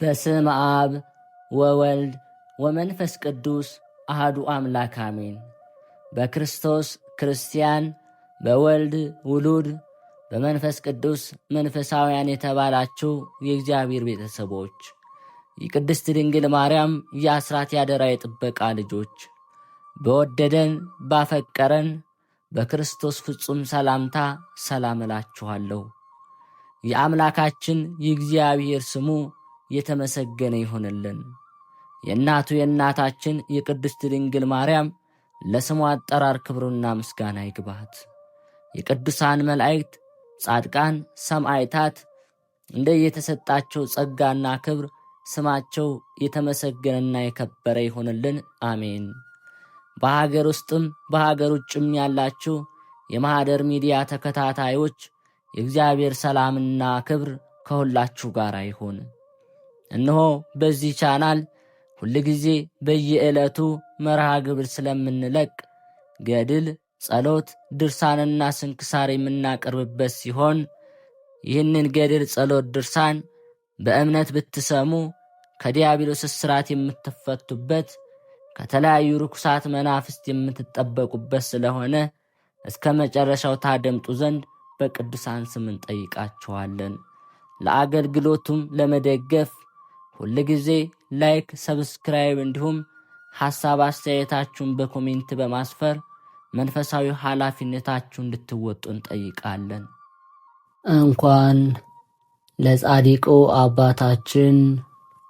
በስመ አብ ወወልድ ወመንፈስ ቅዱስ አሐዱ አምላክ አሜን። በክርስቶስ ክርስቲያን፣ በወልድ ውሉድ፣ በመንፈስ ቅዱስ መንፈሳውያን የተባላችሁ የእግዚአብሔር ቤተሰቦች፣ የቅድስት ድንግል ማርያም የአስራት ያደራ የጥበቃ ልጆች፣ በወደደን ባፈቀረን በክርስቶስ ፍጹም ሰላምታ ሰላም እላችኋለሁ። የአምላካችን የእግዚአብሔር ስሙ የተመሰገነ ይሁንልን። የእናቱ የእናታችን የቅድስት ድንግል ማርያም ለስሙ አጠራር ክብሩና ምስጋና ይግባት። የቅዱሳን መላእክት፣ ጻድቃን፣ ሰማዕታት እንደየተሰጣቸው ጸጋና ክብር ስማቸው የተመሰገነና የከበረ ይሁንልን። አሜን። በሀገር ውስጥም በሀገር ውጭም ያላችሁ የማኅደር ሚዲያ ተከታታዮች የእግዚአብሔር ሰላምና ክብር ከሁላችሁ ጋር ይሁን። እነሆ በዚህ ቻናል ሁልጊዜ በየዕለቱ መርሃ ግብር ስለምንለቅ ገድል፣ ጸሎት፣ ድርሳንና ስንክሳር የምናቀርብበት ሲሆን ይህንን ገድል፣ ጸሎት፣ ድርሳን በእምነት ብትሰሙ ከዲያብሎስ እስራት የምትፈቱበት ከተለያዩ ርኩሳት መናፍስት የምትጠበቁበት ስለሆነ እስከ መጨረሻው ታደምጡ ዘንድ በቅዱሳን ስም እንጠይቃችኋለን። ለአገልግሎቱም ለመደገፍ ሁልጊዜ ላይክ፣ ሰብስክራይብ እንዲሁም ሐሳብ አስተያየታችሁን በኮሜንት በማስፈር መንፈሳዊ ኃላፊነታችሁ እንድትወጡ እንጠይቃለን። እንኳን ለጻድቁ አባታችን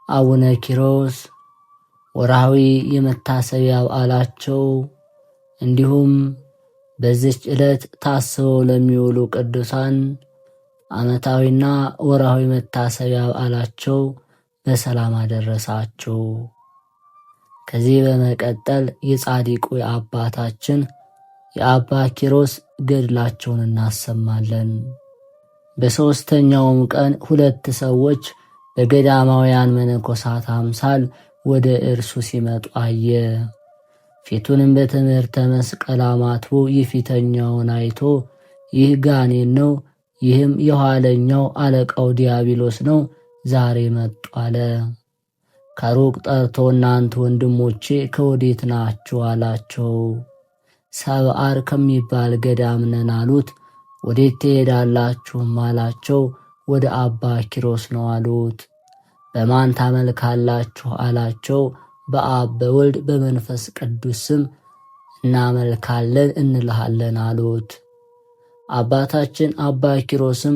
አቡነ ኪሮስ ወርሃዊ የመታሰቢያ በዓላቸው እንዲሁም በዚች ዕለት ታስበው ለሚውሉ ቅዱሳን ዓመታዊና ወርሃዊ መታሰቢያ በዓላቸው በሰላም አደረሳችሁ። ከዚህ በመቀጠል የጻድቁ የአባታችን የአባ ኪሮስ ገድላቸውን እናሰማለን። በሦስተኛውም ቀን 2 ሰዎች በገዳማውያን መነኮሳት አምሳል ወደ እርሱ ሲመጡ አየ። ፊቱንም በትምህርተ መስቀል አማትቦ የፊተኛውን አይቶ ይህ ጋኔን ነው፣ ይህም የኋለኛው አለቃው ዲያብሎስ ነው፣ ዛሬ መጡ አለ። ከሩቅ ጠርቶ እናንተ ወንድሞቼ ከወዴት ናችሁ አላቸው። ሰብአር ከሚባል ገዳም ነን አሉት። ወዴት ትሄዳላችሁም አላቸው። ወደ አባ ኪሮስ ነው አሉት። በማን ታመልካላችሁ አላቸው። በአብ በወልድ በመንፈስ ቅዱስ ስም እናመልካለን እንልሃለን አሉት። አባታችን አባ ኪሮስም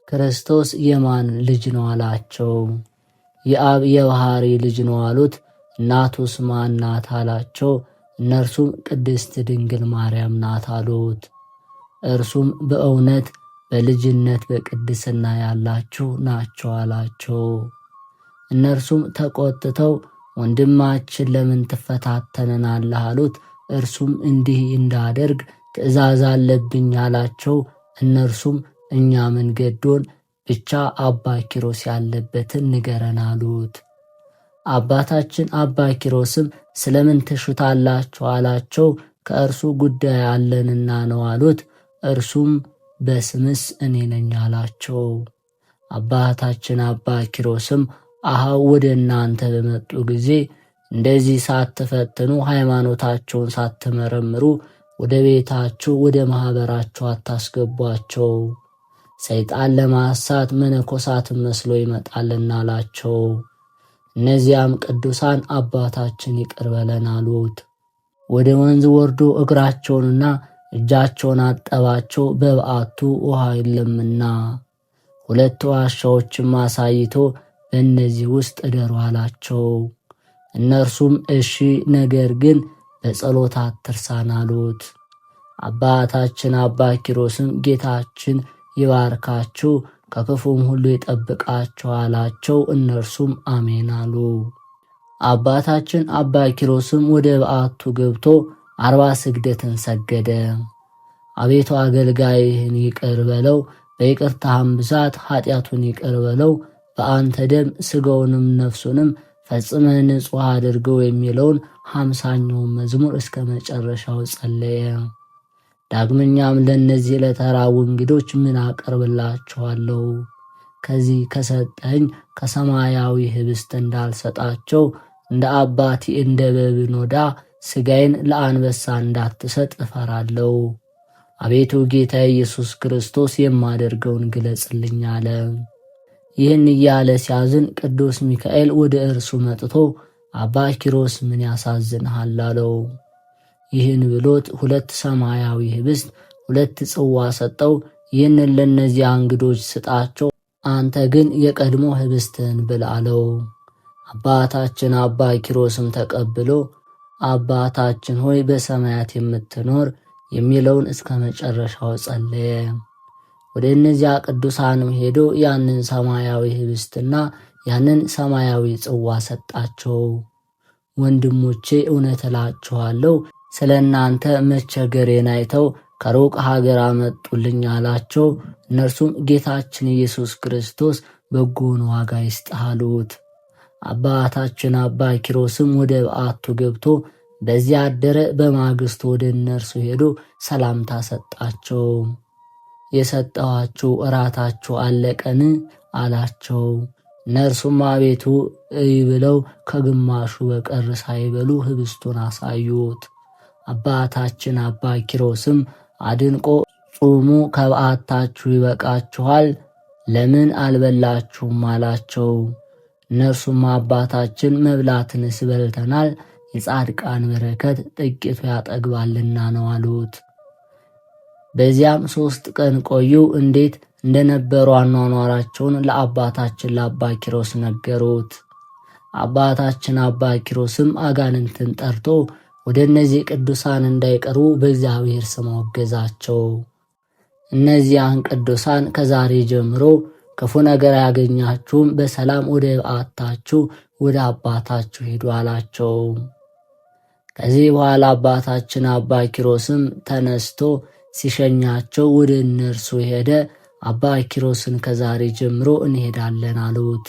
ክርስቶስ የማን ልጅ ነው አላቸው። የአብ የባሕሪ ልጅ ነው አሉት። እናቱስ ማን ናት አላቸው። እነርሱም ቅድስት ድንግል ማርያም ናት አሉት። እርሱም በእውነት በልጅነት በቅድስና ያላችሁ ናቸው አላቸው። እነርሱም ተቆጥተው ወንድማችን ለምን ትፈታተነናለህ አሉት። እርሱም እንዲህ እንዳደርግ ትእዛዝ አለብኝ አላቸው። እነርሱም እኛ ምን ገዶን፣ ብቻ አባ ኪሮስ ያለበትን ንገረን አሉት። አባታችን አባ ኪሮስም ስለምን ትሹታላችሁ አላቸው። ከእርሱ ጉዳይ አለንና ነው አሉት። እርሱም በስምስ እኔ ነኝ አላቸው። አባታችን አባ ኪሮስም ወደ እናንተ በመጡ ጊዜ እንደዚህ ሳትፈትኑ ሃይማኖታቸውን ሳትመረምሩ ወደ ቤታችሁ ወደ ማኅበራችሁ አታስገቧቸው፣ ሰይጣን ለማሳት መነኮሳትን መስሎ ይመጣልና አላቸው። እነዚያም ቅዱሳን አባታችን ይቅር በለን አሉት። ወደ ወንዝ ወርዶ እግራቸውንና እጃቸውን አጠባቸው። በበዓቱ ውሃ የለምና 2 ዋሻዎችም አሳይቶ በእነዚህ ውስጥ እደሩ አላቸው። እነርሱም እሺ፣ ነገር ግን በጸሎት አትርሳን አሉት። አባታችን አባ ኪሮስም ጌታችን ይባርካችሁ ከክፉም ሁሉ ይጠብቃችሁ አላቸው። እነርሱም አሜን አሉ። አባታችን አባ ኪሮስም ወደ በዓቱ ገብቶ 40 ስግደትን ሰገደ። አቤቱ አገልጋይህን ይቅር በለው፣ በይቅርታህም ብዛት ኃጢአቱን ይቅር በለው፣ በአንተ ደም ሥጋውንም ነፍሱንም ፈጽመህ ንጹሕ አድርገው የሚለውን 50ኛውን መዝሙር እስከ መጨረሻው ጸለየ። ዳግመኛም ለእነዚህ ለተራቡ እንግዶች ምን አቀርብላችኋለሁ? ከዚህ ከሰጠኝ ከሰማያዊ ህብስት እንዳልሰጣቸው እንደ አባቴ እንደ በብኖዳ ሥጋዬን ለአንበሳ እንዳትሰጥ እፈራለሁ። አቤቱ ጌታ ኢየሱስ ክርስቶስ የማደርገውን ግለጽልኝ አለ። ይህን እያለ ሲያዝን ቅዱስ ሚካኤል ወደ እርሱ መጥቶ አባ ኪሮስ ምን ያሳዝንሃል አለው። ይህን ብሎት 2 ሰማያዊ ህብስት 2 ጽዋ ሰጠው። ይህንን ለእነዚያ እንግዶች ስጣቸው፣ አንተ ግን የቀድሞ ህብስትህን ብላ አለው። አባታችን አባ ኪሮስም ተቀብሎ አባታችን ሆይ በሰማያት የምትኖር የሚለውን እስከ መጨረሻው ጸለየ። ወደ እነዚያ ቅዱሳንም ሄዶ ያንን ሰማያዊ ህብስትና ያንን ሰማያዊ ጽዋ ሰጣቸው። ወንድሞቼ እውነት እላችኋለሁ ስለ እናንተ መቸገሬን አይተው ከሩቅ ሀገር አመጡልኝ አላቸው። እነርሱም ጌታችን ኢየሱስ ክርስቶስ በጎን ዋጋ ይስጥህ አሉት። አባታችን አባ ኪሮስም ወደ በዓቱ ገብቶ በዚያ አደረ። በማግስቱ ወደ እነርሱ ሄዶ ሰላምታ ሰጣቸው። የሰጠኋችሁ እራታችሁ አለቀን አላቸው። እነርሱም አቤቱ እይ ብለው ከግማሹ በቀር ሳይበሉ ህብስቱን አሳዩት። አባታችን አባ ኪሮስም አድንቆ ጹሙ ከበዓታችሁ ይበቃችኋል፣ ለምን አልበላችሁም አላቸው። እነርሱም አባታችን መብላትንስ በልተናል፣ የጻድቃን በረከት ጥቂቱ ያጠግባልና ነው አሉት። በዚያም 3 ቀን ቆዩ። እንዴት እንደነበሩ አኗኗራቸውን ለአባታችን ለአባ ኪሮስ ነገሩት። አባታችን አባ ኪሮስም አጋንንትን ጠርቶ ወደ እነዚህ ቅዱሳን እንዳይቀርቡ በእግዚአብሔር ስም አወገዛቸው። እነዚያን ቅዱሳን ከዛሬ ጀምሮ ክፉ ነገር አያገኛችሁም፣ በሰላም ወደ በዓታችሁ ወደ አባታችሁ ሄዱ አላቸው። ከዚህ በኋላ አባታችን አባ ኪሮስም ተነስቶ ሲሸኛቸው ወደ እነርሱ ሄደ። አባ ኪሮስን ከዛሬ ጀምሮ እንሄዳለን አሉት።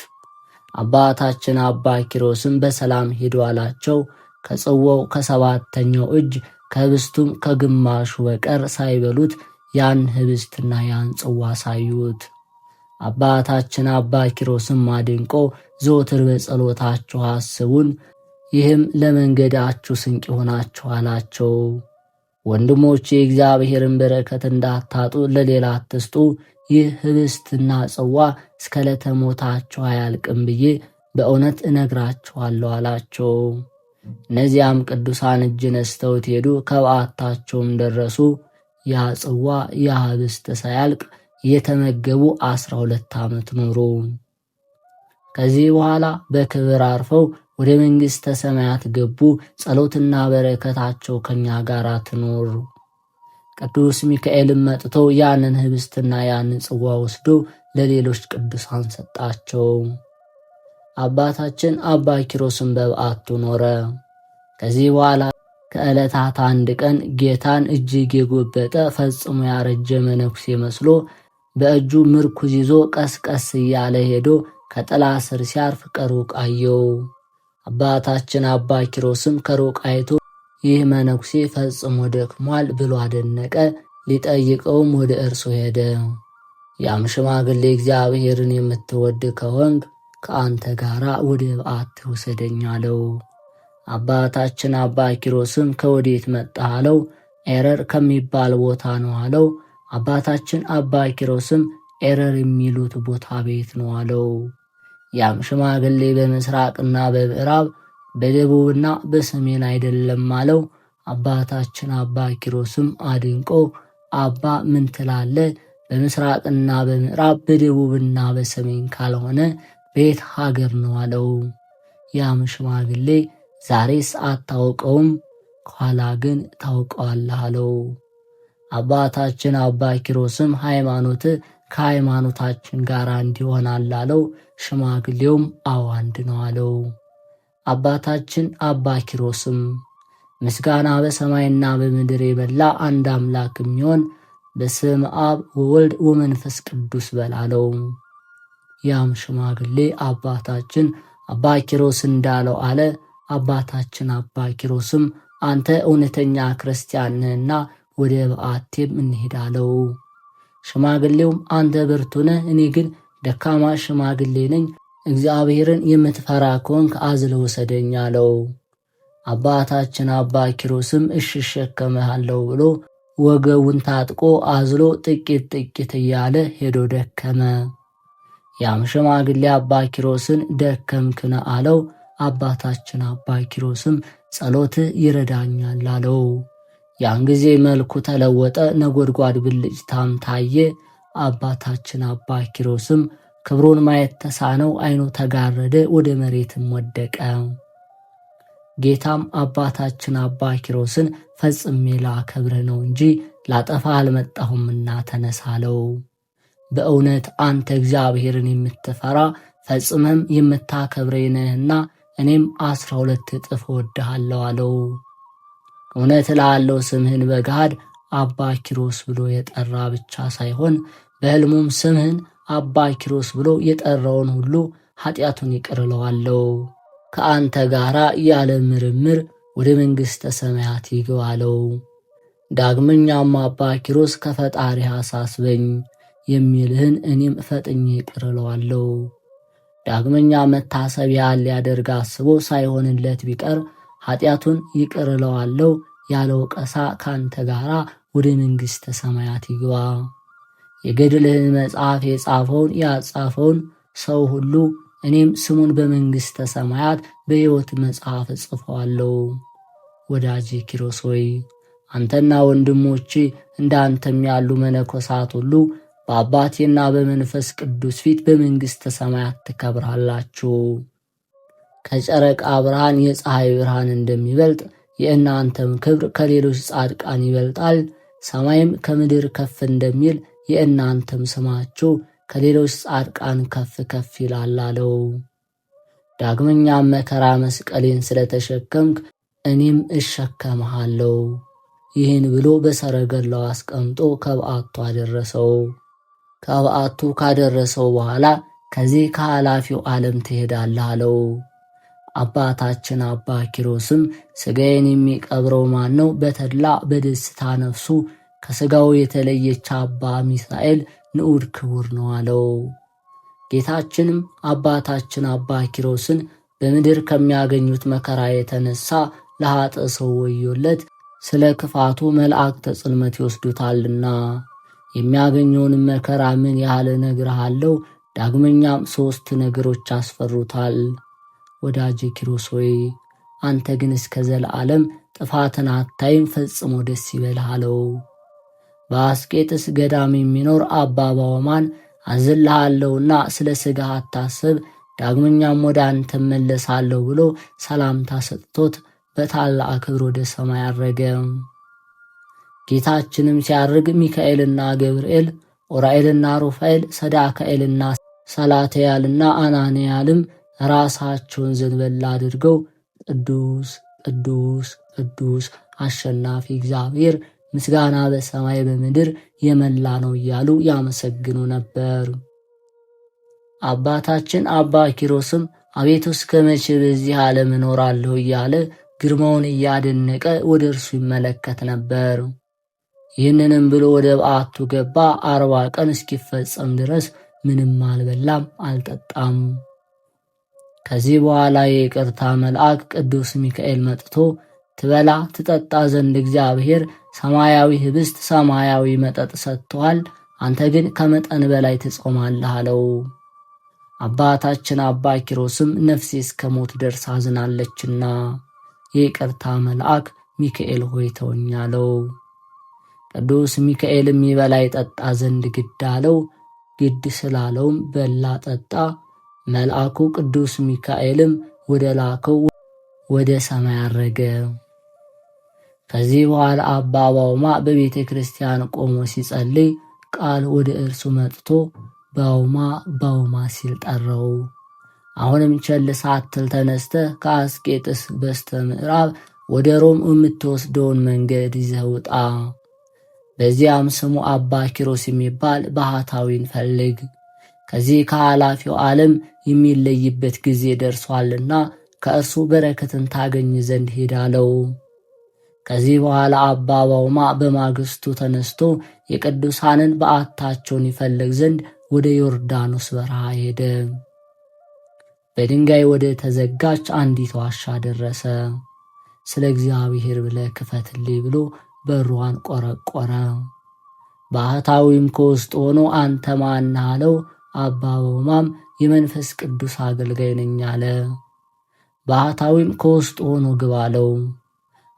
አባታችን አባ ኪሮስም በሰላም ሄዱ አላቸው። ከጽዋው ከ7ኛው እጅ ከህብስቱም ከግማሹ በቀር ሳይበሉት ያን ህብስትና ያን ጽዋ ሳዩት። አባታችን አባ ኪሮስም አድንቆ ዘወትር በጸሎታችሁ አስቡን፣ ይህም ለመንገዳችሁ ስንቅ ይሆናችሁ አላቸው። ወንድሞች የእግዚአብሔርን በረከት እንዳታጡ ለሌላ አትስጡ፣ ይህ ህብስትና ጽዋ እስከ ዕለተ ሞታችሁ አያልቅም ብዬ በእውነት እነግራችኋለሁ አላቸው። እነዚያም ቅዱሳን እጅ ነስተውት ሄዱ። ከበዓታቸውም ደረሱ። ያ ጽዋ ያ ህብስት ሳያልቅ እየተመገቡ 12 ዓመት ኖሩ። ከዚህ በኋላ በክብር አርፈው ወደ መንግሥተ ሰማያት ገቡ። ጸሎትና በረከታቸው ከኛ ጋር ትኖር። ቅዱስ ሚካኤልም መጥቶ ያንን ህብስትና ያንን ጽዋ ወስዶ ለሌሎች ቅዱሳን ሰጣቸው። አባታችን አባ ኪሮስም በበዓቱ ኖረ። ከዚህ በኋላ ከዕለታት አንድ ቀን ጌታን እጅግ የጎበጠ ፈጽሞ ያረጀ መነኩሴ መስሎ በእጁ ምርኩዝ ይዞ ቀስቀስ እያለ ሄዶ ከጥላ ስር ሲያርፍ ከሩቅ አየው። አባታችን አባ ኪሮስም ከሩቅ አይቶ ይህ መነኩሴ ፈጽሞ ደክሟል ብሎ አደነቀ። ሊጠይቀውም ወደ እርሱ ሄደ። ያም ሽማግሌ እግዚአብሔርን የምትወድ ከሆንክ ከአንተ ጋር ወደ በዓትህ ውሰደኝ አለው። አባታችን አባ ኪሮስም ከወዴት መጣህ አለው። ኤረር ከሚባል ቦታ ነው አለው። አባታችን አባ ኪሮስም ኤረር የሚሉት ቦታ ቤት ነው አለው። ያም ሽማግሌ በምስራቅና በምዕራብ በደቡብና በሰሜን አይደለም አለው። አባታችን አባ ኪሮስም አድንቆ አባ ምን ትላለህ? በምስራቅና በምዕራብ በደቡብና በሰሜን ካልሆነ ቤት ሀገር ነው አለው። ያም ሽማግሌ ዛሬስ አታውቀውም፣ ኋላ ግን ታውቀዋለህ አለው። አባታችን አባ ኪሮስም ሃይማኖት ከሃይማኖታችን ጋር እንዲሆናል አለው። ሽማግሌውም አዎ አንድ ነው አለው። አባታችን አባ ኪሮስም ምስጋና በሰማይና በምድር የበላ አንድ አምላክ የሚሆን በስመ አብ ወወልድ ወመንፈስ ቅዱስ በል አለው። ያም ሽማግሌ አባታችን አባ ኪሮስ እንዳለው አለ። አባታችን አባ ኪሮስም አንተ እውነተኛ ክርስቲያን ነህና ወደ በዓቴም እንሄዳለው። ሽማግሌውም አንተ ብርቱ ነህ፣ እኔ ግን ደካማ ሽማግሌ ነኝ፣ እግዚአብሔርን የምትፈራ ከሆንክ አዝለው ውሰደኝ አለው። አባታችን አባ ኪሮስም እሺ እሸከምሃለሁ ብሎ ወገቡን ታጥቆ አዝሎ ጥቂት ጥቂት እያለ ሄዶ ደከመ። ያም ሽማግሌ አባ ኪሮስን ደከምክነ አለው። አባታችን አባ ኪሮስም ጸሎት ይረዳኛል አለው። ያን ጊዜ መልኩ ተለወጠ፣ ነጎድጓድ ብልጭታም ታየ። አባታችን አባ ኪሮስም ክብሩን ማየት ተሳነው፣ ዓይኑ ተጋረደ፣ ወደ መሬትም ወደቀ። ጌታም አባታችን አባ ኪሮስን ፈጽሜ ላከብርህ ነው እንጂ ላጠፋ አልመጣሁምና ተነሳ አለው። በእውነት አንተ እግዚአብሔርን የምትፈራ ፈጽመም የምታከብረኝ ነህና እኔም 12 እጥፍ እወድሃለሁ አለው። እውነት እልሃለሁ ስምህን በገሃድ አባ ኪሮስ ብሎ የጠራ ብቻ ሳይሆን በሕልሙም ስምህን አባ ኪሮስ ብሎ የጠራውን ሁሉ ኃጢአቱን ይቅር እለዋለሁ፣ ከአንተ ጋር ያለ ምርምር ወደ መንግሥተ ሰማያት ይግባ አለው። ዳግመኛም አባ ኪሮስ ከፈጣሪህ አሳስበኝ የሚልህን እኔም ፈጥኜ ይቅር እለዋለሁ። ዳግመኛ መታሰቢያን ሊያደርግ አስቦ ሳይሆንለት ቢቀር ኃጢአቱን ይቅር እለዋለሁ፣ ያለ ወቀሳ ካንተ ጋር ወደ መንግሥተ ሰማያት ይግባ። የገድልህን መጽሐፍ የጻፈውን ያጻፈውን ሰው ሁሉ እኔም ስሙን በመንግሥተ ሰማያት በሕይወት መጽሐፍ እጽፈዋለሁ። ወዳጄ ኪሮስ ሆይ አንተና ወንድሞቼ እንዳንተም ያሉ መነኮሳት ሁሉ በአባቴና በመንፈስ ቅዱስ ፊት በመንግሥተ ሰማያት ትከብራላችሁ። ከጨረቃ ብርሃን የፀሐይ ብርሃን እንደሚበልጥ የእናንተም ክብር ከሌሎች ጻድቃን ይበልጣል። ሰማይም ከምድር ከፍ እንደሚል የእናንተም ስማችሁ ከሌሎች ጻድቃን ከፍ ከፍ ይላል አለው። ዳግመኛም መከራ መስቀሌን ስለተሸከምክ እኔም እሸከምሃለሁ። ይህን ብሎ በሰረገላው አስቀምጦ ከበዓቱ አደረሰው። ከበዓቱ ካደረሰው በኋላ ከዚህ ከኃላፊው ዓለም ትሄዳለህ አለው። አባታችን አባ ኪሮስም ሥጋዬን የሚቀብረው ማን ነው? በተድላ በደስታ ነፍሱ ከሥጋው የተለየች አባ ሚሳኤል ንዑድ ክቡር ነው አለው። ጌታችንም አባታችን አባ ኪሮስን በምድር ከሚያገኙት መከራ የተነሳ ለኃጥእ ሰው ወዮለት፣ ስለ ክፋቱ መላእክተ ጽልመት ይወስዱታልና የሚያገኘውንም መከራ ምን ያህል እነግርሃለሁ። ዳግመኛም 3 ነገሮች አስፈሩታል። ወዳጄ ኪሮስ ሆይ አንተ ግን እስከ ዘለዓለም ጥፋትን አታይም፣ ፈጽሞ ደስ ይበልህ አለው። በአስቄጥስ ገዳም የሚኖር አባ ባውማን አዝልሃለሁና ስለ ሥጋህ አታስብ፣ ዳግመኛም ወደ አንተ መለሳለሁ ብሎ ሰላምታ ሰጥቶት በታላቅ ክብር ወደ ሰማይ አረገ። ጌታችንም ሲያርግ ሚካኤልና ገብርኤል፣ ኡራኤልና ሩፋኤል፣ ሰዳካኤልና ሰላትያልና አናንያልም ራሳቸውን ዘንበል አድርገው ቅዱስ ቅዱስ ቅዱስ አሸናፊ እግዚአብሔር ምስጋና በሰማይ በምድር የመላ ነው እያሉ ያመሰግኑ ነበር። አባታችን አባ ኪሮስም አቤቱ እስከ መቼ በዚህ ዓለም እኖራለሁ እያለ ግርማውን እያደነቀ ወደ እርሱ ይመለከት ነበር። ይህንንም ብሎ ወደ በዓቱ ገባ። 40 ቀን እስኪፈጸም ድረስ ምንም አልበላም አልጠጣም። ከዚህ በኋላ የይቅርታ መልአክ ቅዱስ ሚካኤል መጥቶ ትበላ ትጠጣ ዘንድ እግዚአብሔር ሰማያዊ ህብስት ሰማያዊ መጠጥ ሰጥቷል፣ አንተ ግን ከመጠን በላይ ትጾማለህ አለው። አባታችን አባ ኪሮስም ነፍሴ እስከ ሞት ደርሳ አዝናለችና የይቅርታ መልአክ ሚካኤል ሆይ ተወኝ አለው። ቅዱስ ሚካኤልም ይበላ ይጠጣ ዘንድ ግድ አለው። ግድ ስላለውም በላ ጠጣ። መልአኩ ቅዱስ ሚካኤልም ወደ ላከው ወደ ሰማይ አረገ። ከዚህ በኋላ አባ ባውማ በቤተ ክርስቲያን ቆሞ ሲጸልይ ቃል ወደ እርሱ መጥቶ ባውማ ባውማ ሲል ጠራው። አሁንም ቸል ሳትል ተነስተህ ከአስቄጥስ በስተ ምዕራብ ወደ ሮም የምትወስደውን መንገድ ይዘህ ውጣ። በዚያም ስሙ አባ ኪሮስ የሚባል ባህታዊን ፈልግ፣ ከዚህ ከኃላፊው ዓለም የሚለይበት ጊዜ ደርሷልና ከእርሱ በረከትን ታገኝ ዘንድ ሄድ አለው። ከዚህ በኋላ አባ ባውማ በማግስቱ ተነስቶ የቅዱሳንን በዓታቸውን ይፈልግ ዘንድ ወደ ዮርዳኖስ በረሃ ሄደ። በድንጋይ ወደ ተዘጋች አንዲት ዋሻ ደረሰ። ስለ እግዚአብሔር ብለህ ክፈትልኝ ብሎ በሯን ቆረቆረ። ባህታዊም ከውስጥ ሆኖ አንተ ማን አለው። አባ ባውማም የመንፈስ ቅዱስ አገልጋይ ነኝ አለ። ባህታዊም ከውስጥ ሆኖ ግባ አለው።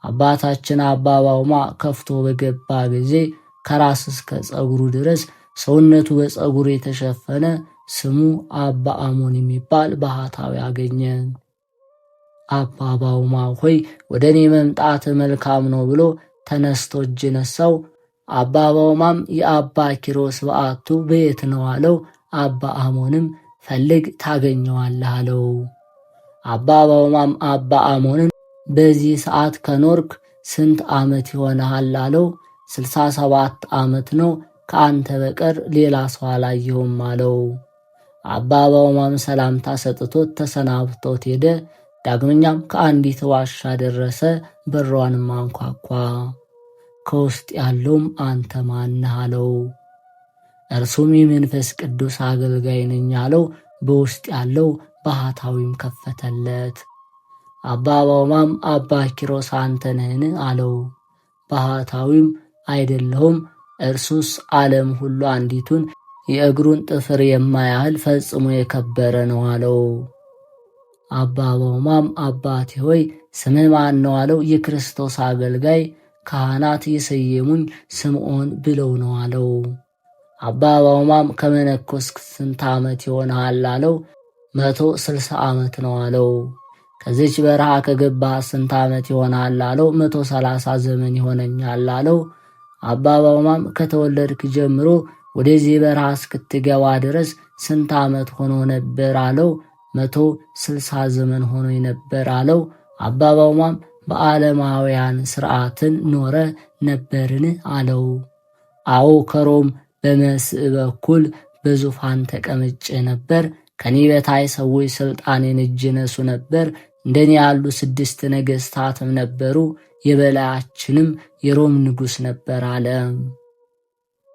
አባታችን አባ ባውማ ከፍቶ በገባ ጊዜ ከራስ እስከ ጸጉሩ ድረስ ሰውነቱ በጸጉር የተሸፈነ ስሙ አባ አሞን የሚባል ባህታዊ አገኘ። አባ ባውማ ሆይ ወደ እኔ መምጣት መልካም ነው ብሎ ተነስቶ እጅ ነሳው። አባ ባውማም የአባ ኪሮስ በዓቱ በየት ነው አለው። አባ አሞንም ፈልግ ታገኘዋለህ አለው። አባ ባውማም አባ አሞንን በዚህ ሰዓት ከኖርክ ስንት ዓመት ይሆንሃል አለው። 67 ዓመት ነው፣ ከአንተ በቀር ሌላ ሰው አላየሁም አለው። አባ ባውማም ሰላምታ ሰጥቶት ተሰናብቶት ሄደ። ዳግመኛም ከአንዲት ዋሻ ደረሰ። በሯንም አንኳኳ። ከውስጥ ያለውም አንተ ማነህ አለው። እርሱም የመንፈስ ቅዱስ አገልጋይ ነኝ አለው። በውስጥ ያለው ባህታዊም ከፈተለት። አባ ባውማም አባ ኪሮስ አንተ ነህን አለው። ባህታዊም አይደለሁም፣ እርሱስ ዓለም ሁሉ አንዲቱን የእግሩን ጥፍር የማያህል ፈጽሞ የከበረ ነው አለው። አባ ባውማም አባቴ ሆይ ስምህ ማን ነው አለው። የክርስቶስ አገልጋይ ካህናት የሰየሙኝ ስምዖን ብለው ነው አለው። አባ ባውማም ከመነኮስክ ስንት ዓመት ይሆንሃል አለው። 160 ዓመት ነው አለው። ከዚች በረሃ ከገባህ ስንት ዓመት ይሆናል አለው። 130 ዘመን ይሆነኛል አለው። አባ ባውማም ከተወለድክ ጀምሮ ወደዚህ በረሃ እስክትገባ ድረስ ስንት ዓመት ሆኖ ነበር አለው። 160 ዘመን ሆኖ ነበር አለው። አባ ባውማም በዓለማውያን ሥርዓትን ኖረ ነበርን አለው። አዎ ከሮም በመስእ በኩል በዙፋን ተቀምጬ ነበር። ከኔ በታይ ሰዎች ሥልጣኔን እጅ ነሱ ነበር። እንደኔ ያሉ 6 ነገሥታትም ነበሩ። የበላያችንም የሮም ንጉሥ ነበር አለ።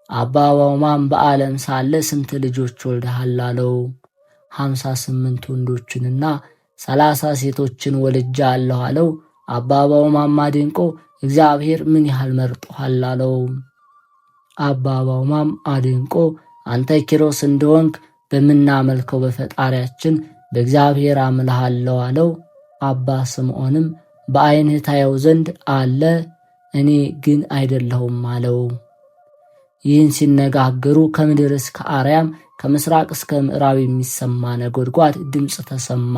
አባ ባውማም በዓለም ሳለ ስንት ልጆች ወልደሃል አለው። 58 ወንዶችንና 30 ሴቶችን ወልጃለሁ አለው። አባ ባውማም አድንቆ እግዚአብሔር ምን ያህል መርጦሃል አለው። አባ ባውማም አድንቆ አንተ ኪሮስ እንደሆንክ በምናመልከው በፈጣሪያችን በእግዚአብሔር አምልሃለሁ አለው። አባ ስምዖንም በዓይንህ ታየው ዘንድ አለ፣ እኔ ግን አይደለሁም አለው። ይህን ሲነጋገሩ ከምድር እስከ አርያም ከምስራቅ እስከ ምዕራብ የሚሰማ ነጎድጓድ ድምፅ ተሰማ።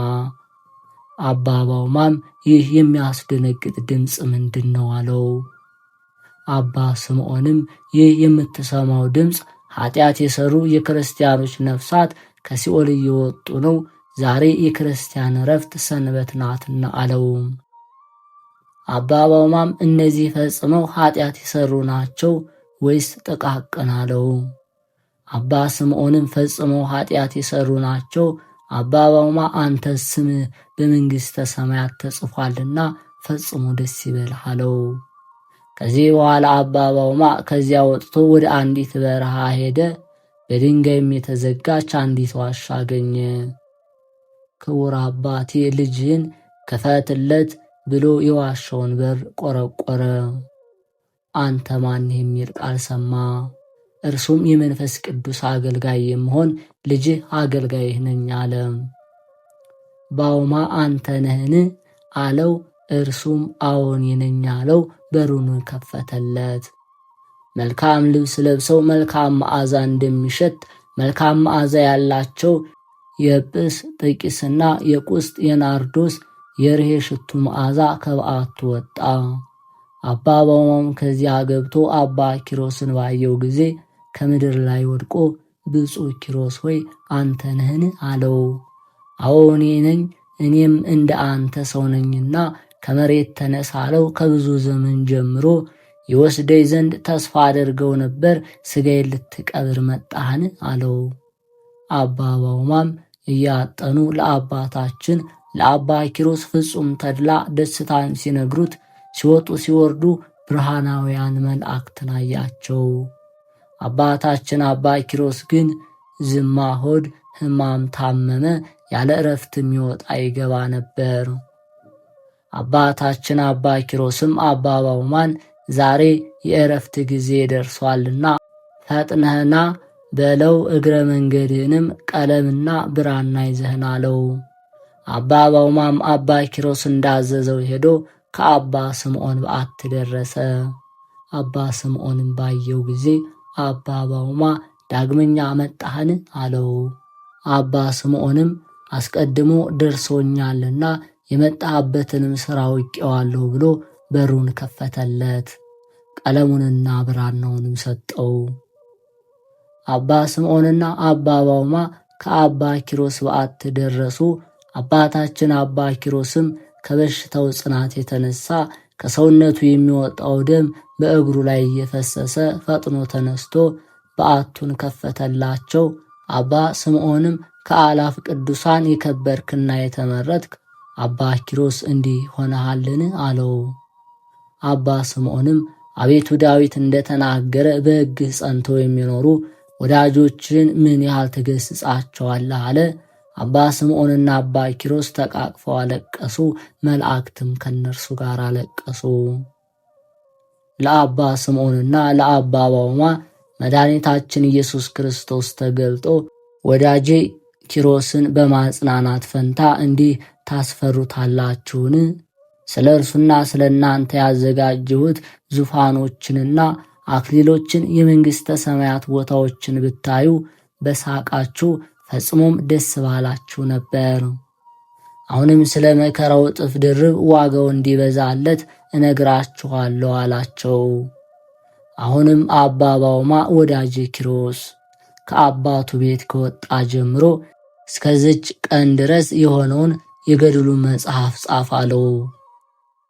አባ ባውማም ይህ የሚያስደነግጥ ድምፅ ምንድን ነው አለው። አባ ስምዖንም ይህ የምትሰማው ድምፅ ኃጢአት የሰሩ የክርስቲያኖች ነፍሳት ከሲኦል እየወጡ ነው፣ ዛሬ የክርስቲያን ዕረፍት ሰንበት ናትና አለው። አባ ባውማም እነዚህ ፈጽመው ኃጢአት የሰሩ ናቸው ወይስ ጥቃቅን አለው። አባ ስምዖንም ፈጽመው ኃጢአት የሰሩ ናቸው። አባ ባውማ አንተ ስምህ በመንግሥተ ሰማያት ተጽፏልና ፈጽሞ ደስ ይበልህ አለው። ከዚህ በኋላ አባ ባውማ ከዚያ ወጥቶ ወደ አንዲት በረሃ ሄደ። በድንጋይም የተዘጋች አንዲት ዋሻ አገኘ። ክቡር አባቴ ልጅህን ክፈትለት ብሎ የዋሻውን በር ቆረቆረ። አንተ ማን የሚል ቃል ሰማ። እርሱም የመንፈስ ቅዱስ አገልጋይ የምሆን ልጅህ አገልጋይህ ነኝ አለ። ባውማ አንተ ነህን አለው። እርሱም አዎን ነኝ አለው። በሩን ከፈተለት። መልካም ልብስ ለብሰው መልካም መዓዛ እንደሚሸት መልካም መዓዛ ያላቸው የጵስ ጥቂስና የቁስጥ የናርዶስ የርሄ ሽቱ መዓዛ ከበዓቱ ወጣ። አባ ባውማም ከዚያ ገብቶ አባ ኪሮስን ባየው ጊዜ ከምድር ላይ ወድቆ ብፁዕ ኪሮስ ሆይ አንተ ነህን አለው። አዎ እኔ ነኝ፣ እኔም እንደ አንተ ሰው ነኝና ከመሬት ተነሳ አለው። ከብዙ ዘመን ጀምሮ ይወስደኝ ዘንድ ተስፋ አድርገው ነበር፣ ሥጋዬን ልትቀብር መጣህን አለው። አባ ባውማም እያጠኑ ለአባታችን ለአባ ኪሮስ ፍጹም ተድላ ደስታን ሲነግሩት ሲወጡ ሲወርዱ ብርሃናውያን መላእክትን አያቸው። አባታችን አባ ኪሮስ ግን ዝማ ሆድ ሕማም ታመመ፣ ያለ ዕረፍትም ይወጣ ይገባ ነበር። አባታችን አባ ኪሮስም አባ ባውማን ዛሬ የዕረፍት ጊዜ ደርሷልና ፈጥነህና በለው፣ እግረ መንገድህንም ቀለምና ብራና ይዘህና አለው። አባ ባውማም አባ ኪሮስ እንዳዘዘው ሄዶ ከአባ ስምዖን በዓት ደረሰ። አባ ስምዖንም ባየው ጊዜ አባ ባውማ ዳግመኛ መጣህን አለው። አባ ስምዖንም አስቀድሞ ደርሶኛልና የመጣህበትንም ሥራ አውቄዋለሁ ብሎ በሩን ከፈተለት። ቀለሙንና ብራናውንም ሰጠው። አባ ስምዖንና አባ ባውማ ከአባ ኪሮስ በዓት ደረሱ። አባታችን አባ ኪሮስም ከበሽታው ጽናት የተነሳ ከሰውነቱ የሚወጣው ደም በእግሩ ላይ እየፈሰሰ ፈጥኖ ተነስቶ በዓቱን ከፈተላቸው። አባ ስምዖንም ከአላፍ ቅዱሳን የከበርክና የተመረጥክ አባ ኪሮስ እንዲህ ሆነሃልን አለው። አባ ስምዖንም አቤቱ ዳዊት እንደተናገረ በሕግህ ጸንተው የሚኖሩ ወዳጆችን ምን ያህል ትገሥጻቸዋለህ አለ። አባ ስምዖንና አባ ኪሮስ ተቃቅፈው አለቀሱ። መላእክትም ከነርሱ ጋር አለቀሱ። ለአባ ስምዖንና ለአባ ባውማ መድኃኒታችን ኢየሱስ ክርስቶስ ተገልጦ ወዳጄ ኪሮስን በማጽናናት ፈንታ እንዲህ ታስፈሩታላችሁን? ስለ እርሱና ስለ እናንተ ያዘጋጀሁት ዙፋኖችንና አክሊሎችን የመንግሥተ ሰማያት ቦታዎችን ብታዩ በሳቃችሁ ፈጽሞም ደስ ባላችሁ ነበር። አሁንም ስለ መከራው እጥፍ ድርብ ዋጋው እንዲበዛለት እነግራችኋለሁ አላቸው። አሁንም አባ ባውማ ወዳጄ ኪሮስ ከአባቱ ቤት ከወጣ ጀምሮ እስከዚች ቀን ድረስ የሆነውን የገድሉን መጽሐፍ ጻፍ አለው።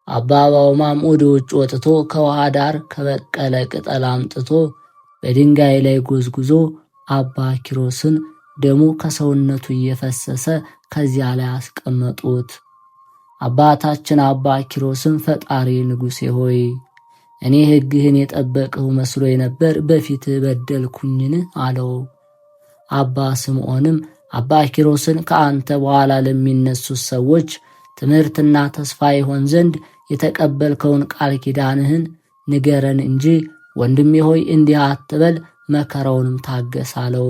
አባ ባውማም ወደ ውጭ ወጥቶ ከውሃ ዳር ከበቀለ ቅጠል አምጥቶ በድንጋይ ላይ ጎዝጉዞ አባ ኪሮስን ደሙ ከሰውነቱ እየፈሰሰ ከዚያ ላይ አስቀመጡት። አባታችን አባ ኪሮስም ፈጣሪ ንጉሴ ሆይ እኔ ሕግህን የጠበቅሁ መስሎ ነበር፣ በፊትህ በደልኩኝን አለው። አባ ስምዖንም አባ ኪሮስን ከአንተ በኋላ ለሚነሱት ሰዎች ትምህርትና ተስፋ ይሆን ዘንድ የተቀበልከውን ቃል ኪዳንህን ንገረን እንጂ ወንድሜ ሆይ እንዲህ አትበል፣ መከራውንም ታገስ አለው።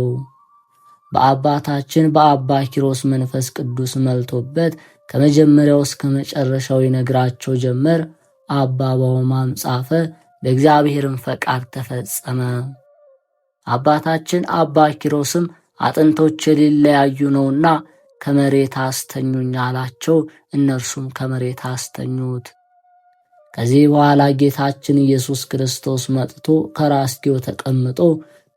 በአባታችን በአባ ኪሮስ መንፈስ ቅዱስ መልቶበት ከመጀመሪያው እስከ መጨረሻው ይነግራቸው ጀመር። አባ ባውማም ጻፈ፣ በእግዚአብሔርም ፈቃድ ተፈጸመ። አባታችን አባ ኪሮስም አጥንቶች ሊለያዩ ነውና ከመሬት አስተኙኝ አላቸው። እነርሱም ከመሬት አስተኙት። ከዚህ በኋላ ጌታችን ኢየሱስ ክርስቶስ መጥቶ ከራስጌው ተቀምጦ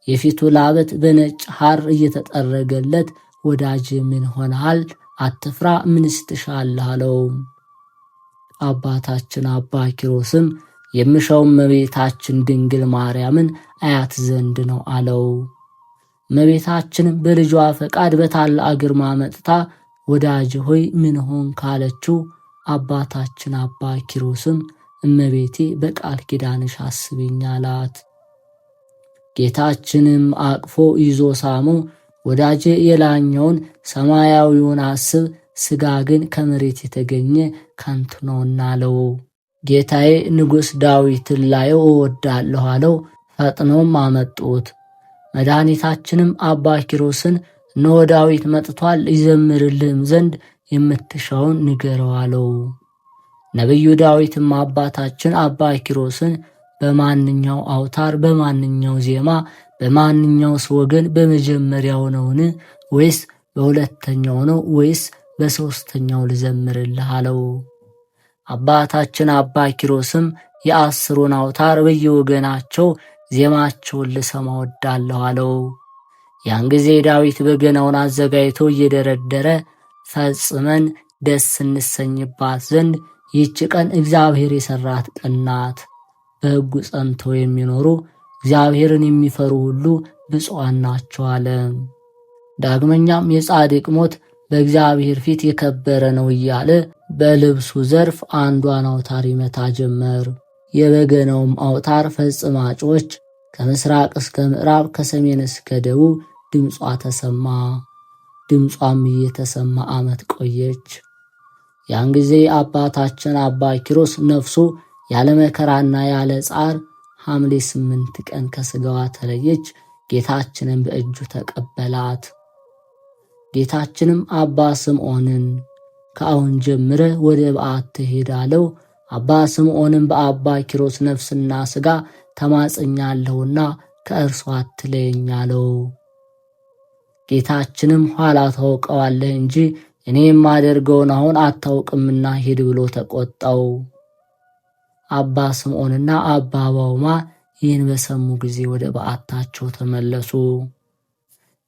የፊቱ ላበት በነጭ ሐር እየተጠረገለት ወዳጅ ምን ሆነሃል? አትፍራ፣ ምንስ ትሻለህ አለው። አባታችን አባ ኪሮስም የምሻው እመቤታችን ድንግል ማርያምን አያት ዘንድ ነው አለው። እመቤታችንም በልጇ ፈቃድ በታላቅ ግርማ መጥታ ወዳጅ ሆይ ምን ሆን ካለችው፣ አባታችን አባ ኪሮስም እመቤቴ በቃል ኪዳንሽ አስቢኝ አላት። ጌታችንም አቅፎ ይዞ ሳሞ፣ ወዳጄ የላኛውን ሰማያዊውን አስብ፣ ሥጋ ግን ከመሬት የተገኘ ከንቱ ነውና አለው። ጌታዬ ንጉሥ ዳዊትን ላየው እወዳለሁ አለው። ፈጥነውም አመጡት። መድኃኒታችንም አባ ኪሮስን እነሆ ዳዊት መጥቷል፣ ይዘምርልህም ዘንድ የምትሻውን ንገረው አለው። ነቢዩ ዳዊትም አባታችን አባ ኪሮስን በማንኛው አውታር፣ በማንኛው ዜማ፣ በማንኛውስ ወገን በመጀመሪያው ነውን? ወይስ በሁለተኛው ነው? ወይስ በሦስተኛው ልዘምርልህ አለው። አባታችን አባ ኪሮስም የአስሩን አውታር በየወገናቸው ዜማቸውን ልሰማ ወዳለሁ አለው። ያን ጊዜ ዳዊት በገናውን አዘጋጅቶ እየደረደረ ፈጽመን ደስ እንሰኝባት ዘንድ ይህች ቀን እግዚአብሔር የሠራት ቀን ናት። በሕጉ ጸንተው የሚኖሩ እግዚአብሔርን የሚፈሩ ሁሉ ብፁዓን ናቸው አለ። ዳግመኛም የጻድቅ ሞት በእግዚአብሔር ፊት የከበረ ነው እያለ በልብሱ ዘርፍ አንዷን አውታር ይመታ ጀመር። የበገናውም አውታር ፈጽማጮች ከምስራቅ እስከ ምዕራብ ከሰሜን እስከ ደቡብ ድምጿ ተሰማ። ድምጿም እየተሰማ ዓመት ቆየች። ያን ጊዜ አባታችን አባ ኪሮስ ነፍሱ ያለ መከራና ያለ ጻር ሐምሌ 8 ቀን ከሥጋዋ ተለየች። ጌታችንም በእጁ ተቀበላት። ጌታችንም አባ ስምዖንን ከአሁን ጀምረ ወደ በዓት ትሄድ አለው። አባ ስምዖንም በአባ ኪሮስ ነፍስና ሥጋ ተማጽኛለሁና ከእርሷ አትለየኝ አለው። ጌታችንም ኋላ ታውቀዋለህ እንጂ እኔ የማደርገውን አሁን አታውቅምና ሂድ ብሎ ተቆጣው። አባ ስምዖንና አባ ባውማ ይህን በሰሙ ጊዜ ወደ በዓታቸው ተመለሱ።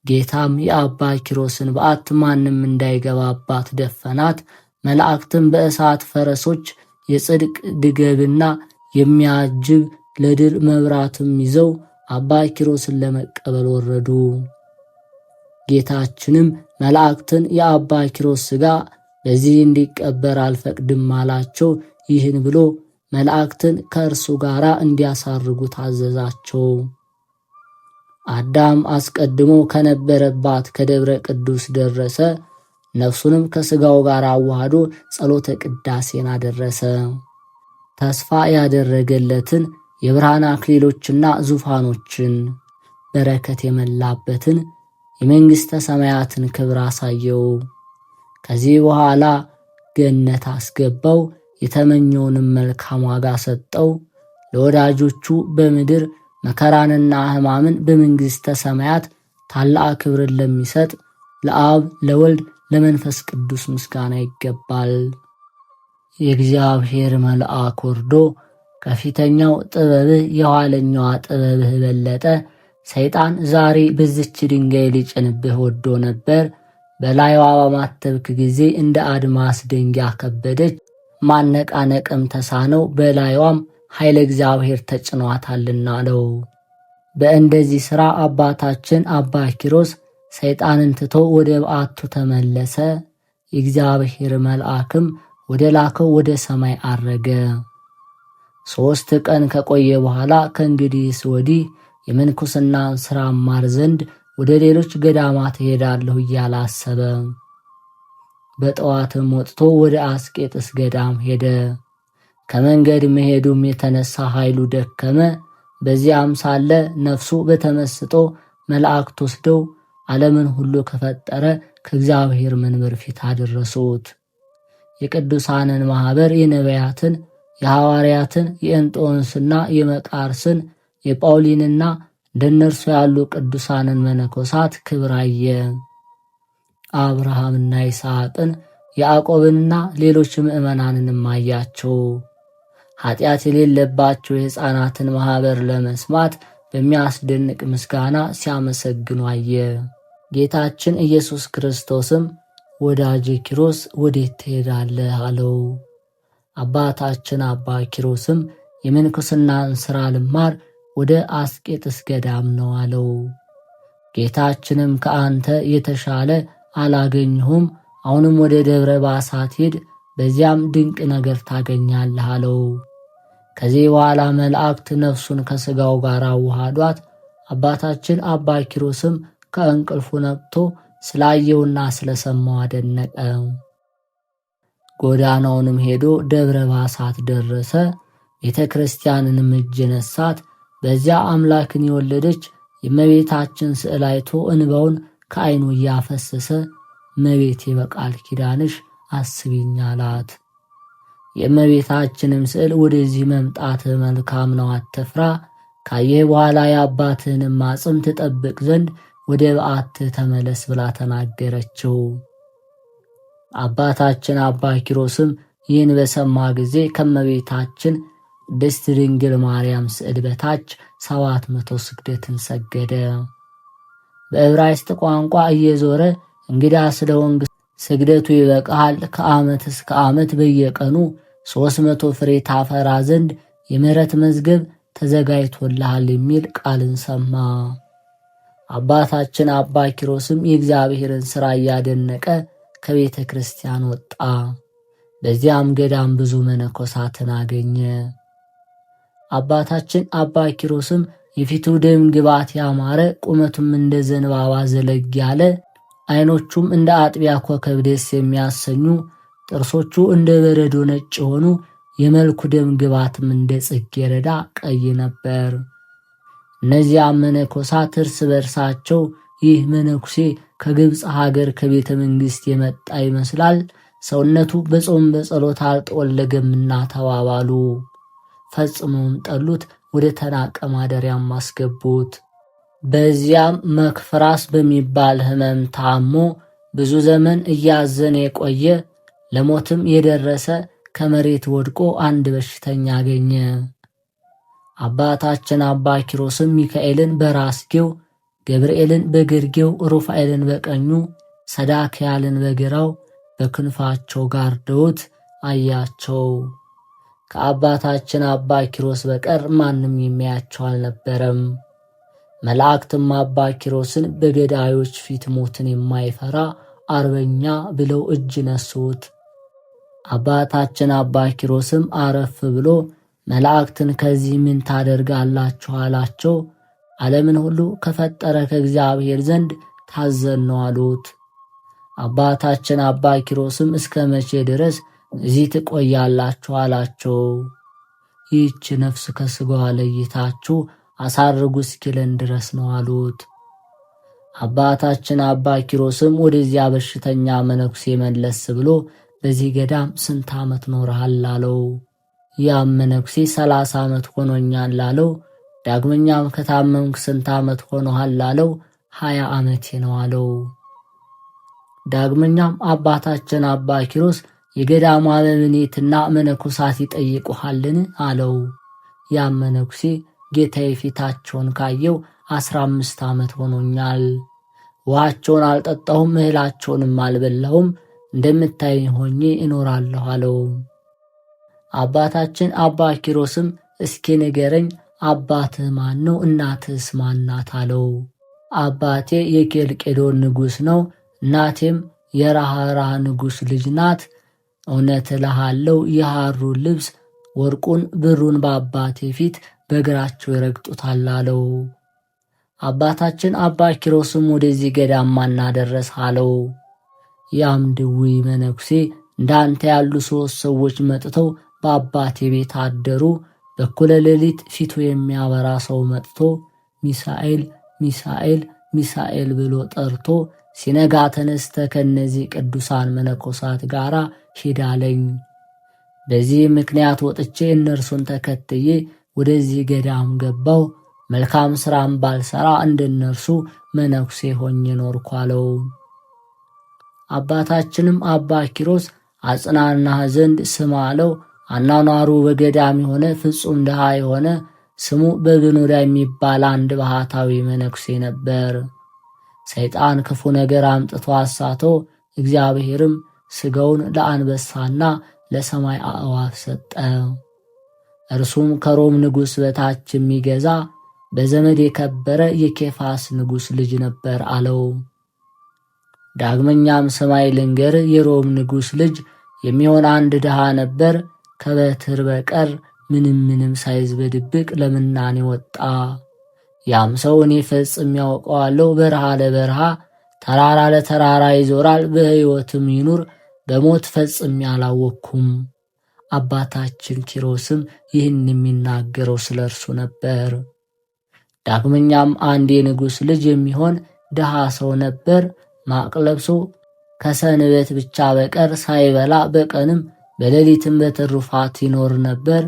ጌታም የአባ ኪሮስን በዓት ማንም እንዳይገባባት ደፈናት። መላእክትም በእሳት ፈረሶች የጽድቅ ድገብና የሚያጅብ ለድል መብራትም ይዘው አባ ኪሮስን ለመቀበል ወረዱ። ጌታችንም መላእክትን የአባ ኪሮስ ሥጋ በዚህ እንዲቀበር አልፈቅድም አላቸው። ይህን ብሎ መላእክትን ከእርሱ ጋር እንዲያሳርጉ ታዘዛቸው። አዳም አስቀድሞ ከነበረባት ከደብረ ቅዱስ ደረሰ። ነፍሱንም ከሥጋው ጋር አዋህዶ ጸሎተ ቅዳሴን አደረሰ። ተስፋ ያደረገለትን የብርሃን አክሊሎችና ዙፋኖችን በረከት የመላበትን የመንግሥተ ሰማያትን ክብር አሳየው። ከዚህ በኋላ ገነት አስገባው። የተመኘውንም መልካም ዋጋ ሰጠው። ለወዳጆቹ በምድር መከራንና ሕማምን በመንግሥተ ሰማያት ታላቅ ክብርን ለሚሰጥ ለአብ ለወልድ ለመንፈስ ቅዱስ ምስጋና ይገባል። የእግዚአብሔር መልአክ ወርዶ ከፊተኛው ጥበብህ የኋለኛዋ ጥበብህ በለጠ። ሰይጣን ዛሬ በዚች ድንጋይ ሊጭንብህ ወዶ ነበር። በላይዋ ባማተብክ ጊዜ እንደ አድማስ ድንጋይ ከበደች። ማነቃነቅም ተሳነው። በላይዋም ኃይለ እግዚአብሔር ተጭኗታልና አለው። በእንደዚህ ሥራ አባታችን አባ ኪሮስ ሰይጣንን ትቶ ወደ በዓቱ ተመለሰ። የእግዚአብሔር መልአክም ወደ ላከው ወደ ሰማይ አረገ። 3 ቀን ከቆየ በኋላ ከእንግዲህስ ወዲህ የምንኩስናን ሥራ ማር ዘንድ ወደ ሌሎች ገዳማት እሄዳለሁ እያለ አሰበ። በጠዋትም ወጥቶ ወደ አስቄጥስ ገዳም ሄደ። ከመንገድ መሄዱም የተነሳ ኃይሉ ደከመ። በዚያም ሳለ ነፍሱ በተመስጦ መላእክት ወስደው ዓለምን ሁሉ ከፈጠረ ከእግዚአብሔር መንበር ፊት አደረሱት። የቅዱሳንን ማኅበር የነቢያትን፣ የሐዋርያትን፣ የእንጦንስና የመቃርስን፣ የጳውሊንና እንደነርሱ ያሉ ቅዱሳንን መነኮሳት ክብር አየ። አብርሃምና ይስሐቅን፣ ያዕቆብንና ሌሎች ምዕመናንንም አያቸው። ኃጢአት የሌለባቸው የሕፃናትን ማኅበር ለመስማት በሚያስደንቅ ምስጋና ሲያመሰግኑ አየ። ጌታችን ኢየሱስ ክርስቶስም ወዳጄ ኪሮስ ወዴት ትሄዳለህ አለው። አባታችን አባ ኪሮስም የምንኩስናን ሥራ ልማር ወደ አስቄጥስ ገዳም ነው አለው። ጌታችንም ከአንተ የተሻለ አላገኘሁም፣ አሁንም ወደ ደብረ ባሳት ሂድ፣ በዚያም ድንቅ ነገር ታገኛለህ አለው። ከዚህ በኋላ መላእክት ነፍሱን ከሥጋው ጋር አዋሃዷት። አባታችን አባ ኪሮስም ከእንቅልፉ ነቅቶ ስላየውና ስለሰማው አደነቀ። ጎዳናውንም ሄዶ ደብረ ባሳት ደረሰ። ቤተ ክርስቲያንንም እጅ ነሳት። በዚያ አምላክን የወለደች የእመቤታችን ስዕል አይቶ እንባውን ከዓይኑ እያፈሰሰ እመቤቴ በቃል ኪዳንሽ አስቢኝ አላት። የእመቤታችንም ስዕል ወደዚህ መምጣት መልካም ነው፣ አትፍራ፣ ካየህ በኋላ የአባትህንም አጽም ትጠብቅ ዘንድ ወደ በዓትህ ተመለስ ብላ ተናገረችው። አባታችን አባ ኪሮስም ይህን በሰማ ጊዜ ከእመቤታችን ቅድስት ድንግል ማርያም ስዕል በታች 700 ስግደትን ሰገደ። በዕብራይስጥ ቋንቋ እየዞረ እንግዳ ስለሆንክ ስግደቱ ይበቃሃል፣ ከዓመት እስከ ዓመት በየቀኑ 300 ፍሬ ታፈራ ዘንድ የምሕረት መዝገብ ተዘጋጅቶልሃል የሚል ቃልን ሰማ። አባታችን አባ ኪሮስም የእግዚአብሔርን ሥራ እያደነቀ ከቤተ ክርስቲያን ወጣ። በዚያም ገዳም ብዙ መነኮሳትን አገኘ። አባታችን አባ ኪሮስም የፊቱ ደም ግባት ያማረ፣ ቁመቱም እንደ ዘንባባ ዘለግ ያለ፣ ዓይኖቹም እንደ አጥቢያ ኮከብ ደስ የሚያሰኙ፣ ጥርሶቹ እንደ በረዶ ነጭ የሆኑ፣ የመልኩ ደም ግባትም እንደ ጽጌረዳ ቀይ ነበር። እነዚያም መነኮሳት እርስ በርሳቸው ይህ መነኩሴ ከግብፅ ሀገር ከቤተ መንግሥት የመጣ ይመስላል፣ ሰውነቱ በጾም በጸሎት አልጠወለገምና ተባባሉ። ፈጽመውም ጠሉት፣ ወደ ተናቀ ማደሪያም አስገቡት። በዚያም መክፍራስ በሚባል ሕመም ታሞ ብዙ ዘመን እያዘነ የቆየ ለሞትም የደረሰ ከመሬት ወድቆ አንድ በሽተኛ አገኘ። አባታችን አባ ኪሮስም ሚካኤልን በራስጌው፣ ገብርኤልን በግርጌው፣ ሩፋኤልን በቀኙ፣ ሰዳክያልን በግራው በክንፋቸው ጋርደውት አያቸው። ከአባታችን አባ ኪሮስ በቀር ማንም የሚያያቸው አልነበረም። መላእክትም አባ ኪሮስን በገዳዮች ፊት ሞትን የማይፈራ አርበኛ ብለው እጅ ነሱት። አባታችን አባ ኪሮስም አረፍ ብሎ መላእክትን ከዚህ ምን ታደርጋላችሁ አላቸው። ዓለምን ሁሉ ከፈጠረ ከእግዚአብሔር ዘንድ ታዘን ነው አሉት። አባታችን አባ ኪሮስም እስከ መቼ ድረስ እዚህ ትቆያላችሁ አላቸው። ይህች ነፍስ ከሥጋዋ ለይታችሁ አሳርጉ እስኪለን ድረስ ነው አሉት። አባታችን አባ ኪሮስም ወደዚያ በሽተኛ መነኩሴ መለስ ብሎ በዚህ ገዳም ስንት ዓመት ኖረሃል አለው። ያም መነኩሴ 30 ዓመት ሆኖኛል አለው። ዳግመኛም ከታመምክ ስንት ዓመት ሆኖሃል አለው። 20 ዓመቴ ነው አለው። ዳግመኛም አባታችን አባ ኪሮስ የገዳሙ አበምኔትና መነኮሳት ይጠይቁሃልን አለው። ያም መነኩሴ ጌታዬ ፊታቸውን ካየው 15 ዓመት ሆኖኛል። ውሃቸውን አልጠጣሁም፣ እህላቸውንም አልበላሁም፣ እንደምታይ ሆኜ እኖራለሁ አለው። አባታችን አባ ኪሮስም እስኪ ንገረኝ፣ አባትህ ማን ነው? እናትህስ ማናት? አለው። አባቴ የኬልቄዶን ንጉሥ ነው፣ እናቴም የራህራህ ንጉሥ ልጅ ናት። እውነት እልሃለሁ የሐሩን ልብስ ወርቁን ብሩን በአባቴ ፊት በእግራቸው ይረግጡታል አለው። አባታችን አባ ኪሮስም ወደዚህ ገዳም ማን አደረሰህ አለው። ያም ድውይ መነኩሴ እንዳንተ ያሉ 3 ሰዎች መጥተው በአባቴ ቤት አደሩ። በኩለ ሌሊት ፊቱ የሚያበራ ሰው መጥቶ ሚሳኤል ሚሳኤል ሚሳኤል ብሎ ጠርቶ ሲነጋ ተነስተ ከነዚህ ቅዱሳን መነኮሳት ጋር ሂድ አለኝ። በዚህ ምክንያት ወጥቼ እነርሱን ተከትዬ ወደዚህ ገዳም ገባው። መልካም ሥራም ባልሰራ እንደነርሱ መነኩሴ ሆኜ ኖርኩ አለው። አባታችንም አባ ኪሮስ አጽናናህ ዘንድ ስም አለው። አኗኗሩ በገዳም የሆነ ፍጹም ድሃ የሆነ ስሙ በብኑዳ የሚባል አንድ ባህታዊ መነኩሴ ነበር። ሰይጣን ክፉ ነገር አምጥቶ አሳተው። እግዚአብሔርም ሥጋውን ለአንበሳና ለሰማይ አዕዋፍ ሰጠ። እርሱም ከሮም ንጉሥ በታች የሚገዛ በዘመድ የከበረ የኬፋስ ንጉሥ ልጅ ነበር አለው። ዳግመኛም ሰማይ ልንገር፣ የሮም ንጉሥ ልጅ የሚሆን አንድ ድሃ ነበር። ከበትር በቀር ምንም ሳይዝ በድብቅ ለምናኔ ወጣ። ያም ሰው እኔ ፈጽሜ ያውቀዋለሁ። በረሃ ለበረሃ ተራራ ለተራራ ይዞራል። በሕይወትም ይኑር በሞት ፈጽሜ አላወቅኩም። አባታችን ኪሮስም ይህን የሚናገረው ስለ እርሱ ነበር። ዳግመኛም አንድ የንጉሥ ልጅ የሚሆን ድሃ ሰው ነበር። ማቅ ለብሶ ከሰንበት ብቻ በቀር ሳይበላ በቀንም በሌሊትም በትሩፋት ይኖር ነበር።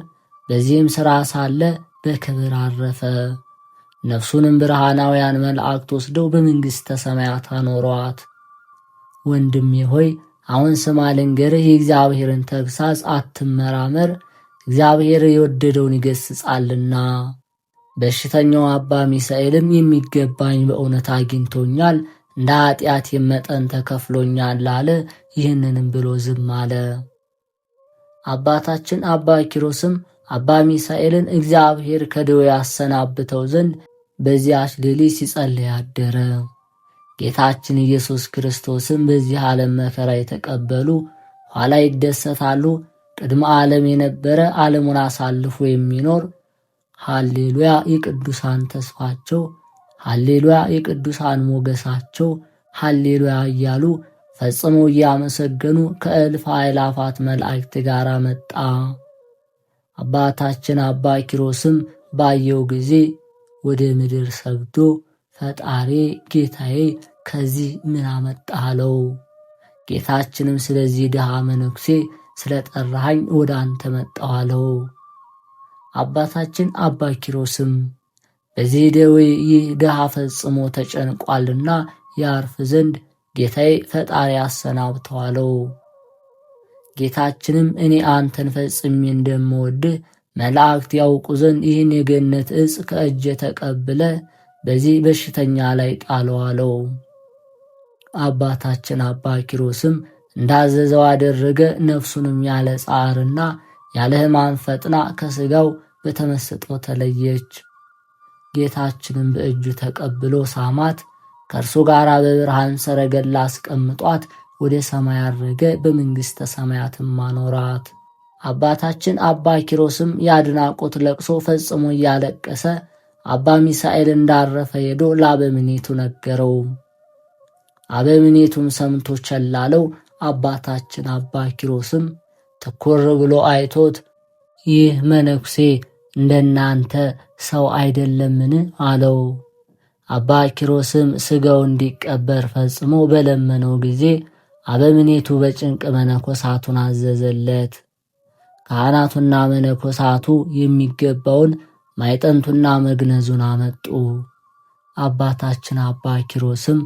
በዚህም ሥራ ሳለ በክብር አረፈ። ነፍሱንም ብርሃናውያን መላእክት ወስደው በመንግሥተ ሰማያት አኖሯት። ወንድሜ ሆይ አሁን ስማ ልንገርህ፣ የእግዚአብሔርን ተግሣጽ አትመራመር፣ እግዚአብሔር የወደደውን ይገሥጻልና። በሽተኛው አባ ሚሳኤልም የሚገባኝ በእውነት አግኝቶኛል፣ እንደ ኃጢአት መጠን ተከፍሎኛል አለ። ይህንንም ብሎ ዝም አለ። አባታችን አባ ኪሮስም አባ ሚሳኤልን እግዚአብሔር ከደዌ ያሰናብተው ዘንድ በዚያች ሌሊት ሲጸልይ አደረ። ጌታችን ኢየሱስ ክርስቶስም በዚህ ዓለም መከራ የተቀበሉ ኋላ ይደሰታሉ፣ ቅድመ ዓለም የነበረ ዓለሙን አሳልፎ የሚኖር ሃሌሉያ የቅዱሳን ተስፋቸው፣ ሃሌሉያ የቅዱሳን ሞገሳቸው፣ ሃሌሉያ እያሉ ፈጽመው እያመሰገኑ ከእልፍ አእላፋት መላእክት ጋር መጣ። አባታችን አባ ኪሮስም ባየው ጊዜ ወደ ምድር ሰግዶ ፈጣሪ ጌታዬ ከዚህ ምን አመጣህ አለው። ጌታችንም ስለዚህ ድሃ መነኩሴ ስለጠራኸኝ ወደ አንተ መጣሁ አለው። አባታችን አባ ኪሮስም በዚህ ደዌ ይህ ድሃ ፈጽሞ ተጨንቋልና ያርፍ ዘንድ ጌታዬ ፈጣሪ አሰናብተው አለው። ጌታችንም እኔ አንተን ፈጽሜ እንደምወድህ መላእክት ያውቁ ዘንድ ይህን የገነት ዕፅ ከእጄ ተቀብለ በዚህ በሽተኛ ላይ ጣለው አለው። አባታችን አባ ኪሮስም እንዳዘዘው አደረገ። ነፍሱንም ያለ ጻዕርና ያለ ሕማም ፈጥና ከሥጋው በተመስጠው ተለየች። ጌታችንም በእጁ ተቀብሎ ሳማት። ከእርሱ ጋር በብርሃን ሰረገላ አስቀምጧት ወደ ሰማይ አረገ። በመንግሥተ ሰማያትም አኖራት። አባታችን አባ ኪሮስም የአድናቆት ለቅሶ ፈጽሞ እያለቀሰ አባ ሚሳኤል እንዳረፈ ሄዶ ለአበምኔቱ ነገረው። አበምኔቱም ሰምቶ ቸላለው። አባታችን አባ ኪሮስም ትኩር ብሎ አይቶት ይህ መነኩሴ እንደናንተ ሰው አይደለምን አለው። አባ ኪሮስም ሥጋው እንዲቀበር ፈጽሞ በለመነው ጊዜ አበምኔቱ በጭንቅ መነኮሳቱን አዘዘለት። ካህናቱና መነኮሳቱ የሚገባውን ማይጠንቱና መግነዙን አመጡ። አባታችን አባ ኪሮስም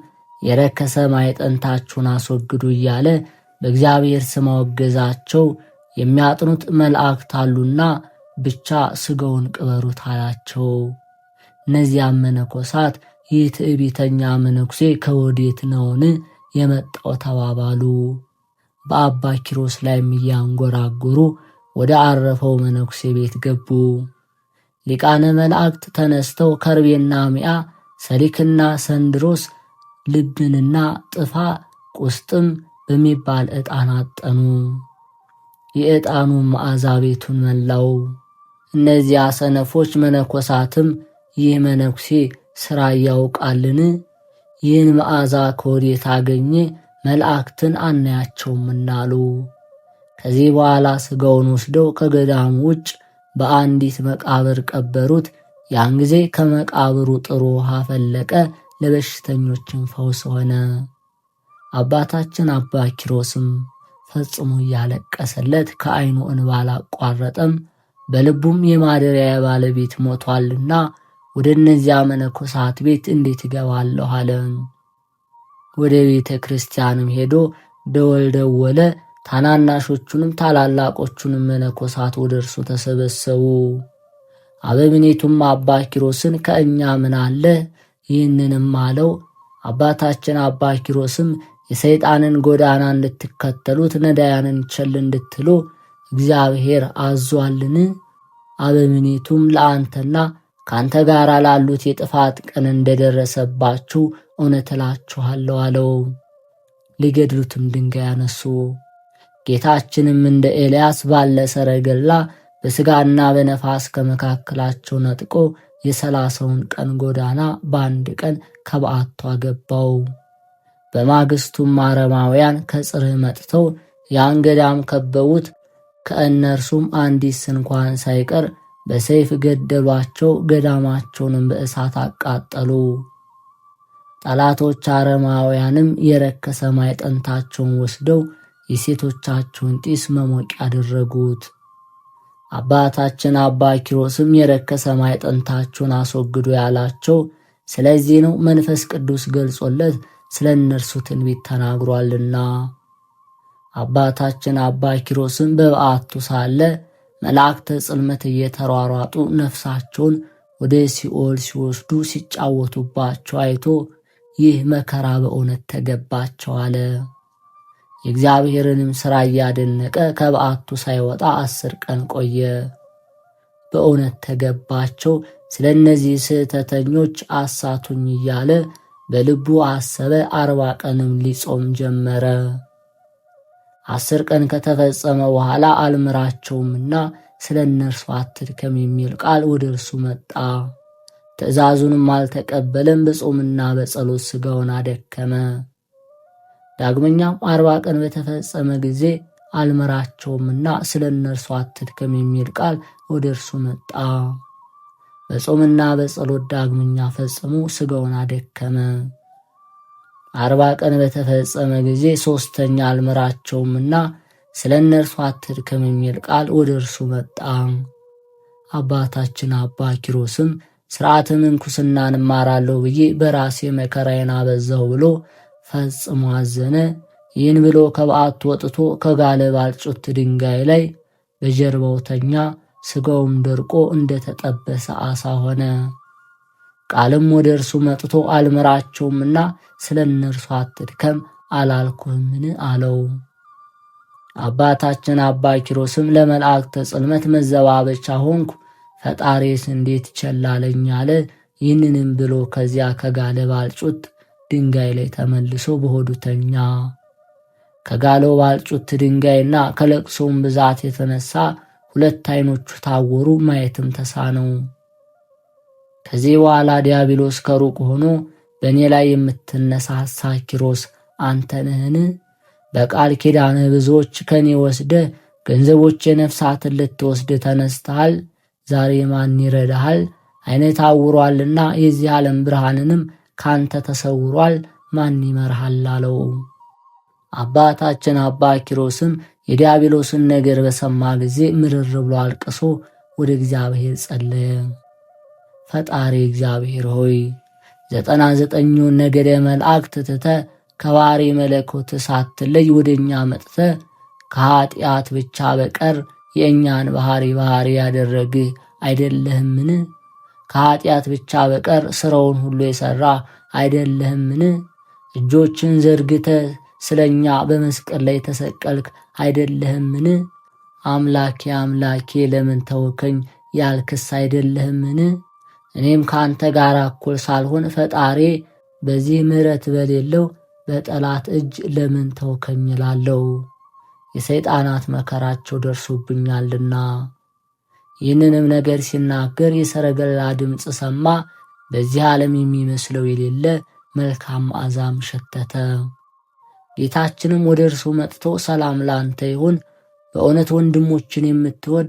የረከሰ ማይጠንታችሁን አስወግዱ እያለ በእግዚአብሔር ስም አወገዛቸው። የሚያጥኑት መላእክት አሉና ብቻ ሥጋውን ቅበሩት አላቸው። እነዚያም መነኮሳት ይህ ትዕቢተኛ መነኩሴ ከወዴት ነውን የመጣው ተባባሉ። በአባ ኪሮስ ላይም እያንጎራጎሩ ወደ አረፈው መነኩሴ ቤት ገቡ። ሊቃነ መላእክት ተነስተው ከርቤና ሚያ፣ ሰሊክና ሰንድሮስ፣ ልብንና ጥፋ ቁስጥም በሚባል ዕጣን አጠኑ። የዕጣኑ መዓዛ ቤቱን መላው። እነዚያ ሰነፎች መነኮሳትም ይህ መነኩሴ ሥራ ያውቃልን? ይህን መዓዛ ከወዴት አገኘ? መላእክትን አናያቸውምና አሉ። ከዚህ በኋላ ሥጋውን ወስደው ከገዳሙ ውጭ በአንዲት መቃብር ቀበሩት። ያን ጊዜ ከመቃብሩ ጥሩ ውሃ ፈለቀ፣ ለበሽተኞችም ፈውስ ሆነ። አባታችን አባ ኪሮስም ፈጽሞ እያለቀሰለት ከዓይኑ እንባ አላቋረጠም። በልቡም የማደሪያ ባለቤት ሞቷልና ወደ እነዚያ መነኮሳት ቤት እንዴት እገባለሁ አለ። ወደ ቤተ ክርስቲያንም ሄዶ ደወል ደወለ። ታናናሾቹንም ታላላቆቹንም መነኮሳት ወደ እርሱ ተሰበሰቡ። አበምኔቱም አባ ኪሮስን ከእኛ ምን አለ? ይህንንም አለው። አባታችን አባ ኪሮስም የሰይጣንን ጎዳና እንድትከተሉት ነዳያንን ቸል እንድትሉ እግዚአብሔር አዟልን? አበምኔቱም ለአንተና ካንተ ጋር ላሉት የጥፋት ቀን እንደደረሰባችሁ እውነት እላችኋለሁ አለው። ሊገድሉትም ድንጋይ አነሱ። ጌታችንም እንደ ኤልያስ ባለ ሰረገላ በሥጋና በነፋስ ከመካከላቸው ነጥቆ የ30ውን ቀን ጎዳና በአንድ ቀን ከበዓቱ አገባው። በማግስቱም አረማውያን ከጽርህ መጥተው ያን ገዳም ከበቡት። ከእነርሱም አንዲት ስንኳን ሳይቀር በሰይፍ ገደሏቸው። ገዳማቸውንም በእሳት አቃጠሉ። ጠላቶች አረማውያንም የረከሰ ማዕጠንታቸውን ወስደው የሴቶቻቸውን ጢስ መሞቂያ አደረጉት። አባታችን አባ ኪሮስም የረከሰ ማዕጠንታቸውን አስወግዱ ያላቸው ስለዚህ ነው። መንፈስ ቅዱስ ገልጾለት ስለ እነርሱ ትንቢት ተናግሯልና። አባታችን አባ ኪሮስም በበዓቱ ሳለ መላእክተ ጽልመት እየተሯሯጡ ነፍሳቸውን ወደ ሲኦል ሲወስዱ ሲጫወቱባቸው አይቶ ይህ መከራ በእውነት ተገባቸው አለ። የእግዚአብሔርንም ሥራ እያደነቀ ከበዓቱ ሳይወጣ 10 ቀን ቆየ። በእውነት ተገባቸው፣ ስለ እነዚህ ስህተተኞች አሳቱኝ እያለ በልቡ አሰበ። 40 ቀንም ሊጾም ጀመረ። 10 ቀን ከተፈጸመ በኋላ አልምራቸውምና ስለ እነርሱ አትድከም የሚል ቃል ወደ እርሱ መጣ። ትእዛዙንም አልተቀበለም። በጾምና በጸሎት ሥጋውን አደከመ። ዳግመኛም 40 ቀን በተፈጸመ ጊዜ አልመራቸውምና ስለ እነርሱ አትድከም የሚል ቃል ወደ እርሱ መጣ። በጾምና በጸሎት ዳግመኛ ፈጽሞ ሥጋውን አደከመ። 40 ቀን በተፈጸመ ጊዜ ሦስተኛ አልመራቸውምና ስለ እነርሱ አትድከም የሚል ቃል ወደ እርሱ መጣ። አባታችን አባ ኪሮስም ሥርዓተ ምንኩስናን እማራለሁ ብዬ በራሴ መከራዬን አበዛሁ ብሎ ፈጽሞ አዘነ። ይህን ብሎ ከበዓቱ ወጥቶ ከጋለ ባልጩት ድንጋይ ላይ በጀርባው ተኛ። ሥጋውም ደርቆ እንደተጠበሰ ዓሣ ሆነ። ቃልም ወደ እርሱ መጥቶ አልምራቸውምና ስለ እነርሱ አትድከም አላልኩህምን አለው። አባታችን አባ ኪሮስም ለመላእክተ ጽልመት መዘባበቻ ሆንኩ፣ ፈጣሪስ እንዴት ቸል አለኝ አለ። ይህንንም ብሎ ከዚያ ከጋለ ባልጩት ድንጋይ ላይ ተመልሶ በሆዱ ተኛ። ከጋለው ባልጩት ድንጋይና ከለቅሶም ብዛት የተነሳ 2 ዓይኖቹ ታወሩ፣ ማየትም ተሳነው። ከዚህ በኋላ ዲያብሎስ ከሩቅ ሆኖ በእኔ ላይ የምትነሳሳ ኪሮስ አንተ ነህን? በቃል ኪዳንህ ብዙዎች ከኔ ወስደህ ገንዘቦች የነፍሳትን ልትወስድ ተነስተሃል። ዛሬ ማን ይረዳሃል? ዓይንህ ታውሯልና የዚህ ዓለም ብርሃንንም ካንተ ተሰውሯል። ማን ይመርሃል አለው። አባታችን አባ ኪሮስም የዲያብሎስን ነገር በሰማ ጊዜ ምርር ብሎ አልቅሶ ወደ እግዚአብሔር ጸለየ። ፈጣሪ እግዚአብሔር ሆይ 99ኙን ነገደ መላእክት ትተህ ከባሕሪ መለኮት ሳትለይ ወደ እኛ መጥተህ ከኀጢአት ብቻ በቀር የእኛን ባሕሪ ያደረግህ አይደለህምን? ከኀጢአት ብቻ በቀር ሥራውን ሁሉ የሠራ አይደለህምን? እጆችን ዘርግተህ ስለ እኛ በመስቀል ላይ ተሰቀልክ አይደለህምን? አምላኬ አምላኬ ለምን ተውከኝ ያልክስ አይደለህምን? እኔም ከአንተ ጋር እኩል ሳልሆን ፈጣሪ በዚህ ምሕረት በሌለው በጠላት እጅ ለምን ተውከኝ እላለሁ። የሰይጣናት መከራቸው ደርሶብኛልና። ይህንንም ነገር ሲናገር የሰረገላ ድምፅ ሰማ። በዚህ ዓለም የሚመስለው የሌለ መልካም መዓዛም ሸተተ። ጌታችንም ወደ እርሱ መጥቶ ሰላም ላንተ ይሁን፣ በእውነት ወንድሞችን የምትወድ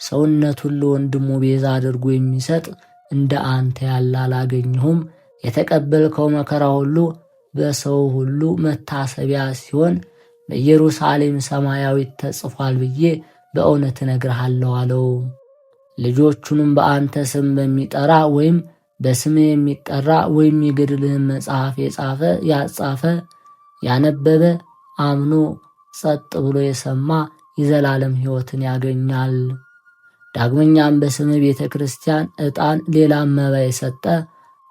ሰውነቱን ለወንድሙ ቤዛ አድርጎ የሚሰጥ እንደ አንተ ያለ አላገኘሁም። የተቀበልከው መከራ ሁሉ በሰው ሁሉ መታሰቢያ ሲሆን በኢየሩሳሌም ሰማያዊት ተጽፏል ብዬ በእውነት እነግርሃለሁ አለው። ልጆቹንም በአንተ ስም በሚጠራ ወይም በስምህ የሚጠራ ወይም የገድልህን መጽሐፍ የጻፈ ያጻፈ ያነበበ አምኖ ጸጥ ብሎ የሰማ የዘላለም ሕይወትን ያገኛል። ዳግመኛም በስምህ ቤተ ክርስቲያን ዕጣን ሌላም መባ የሰጠ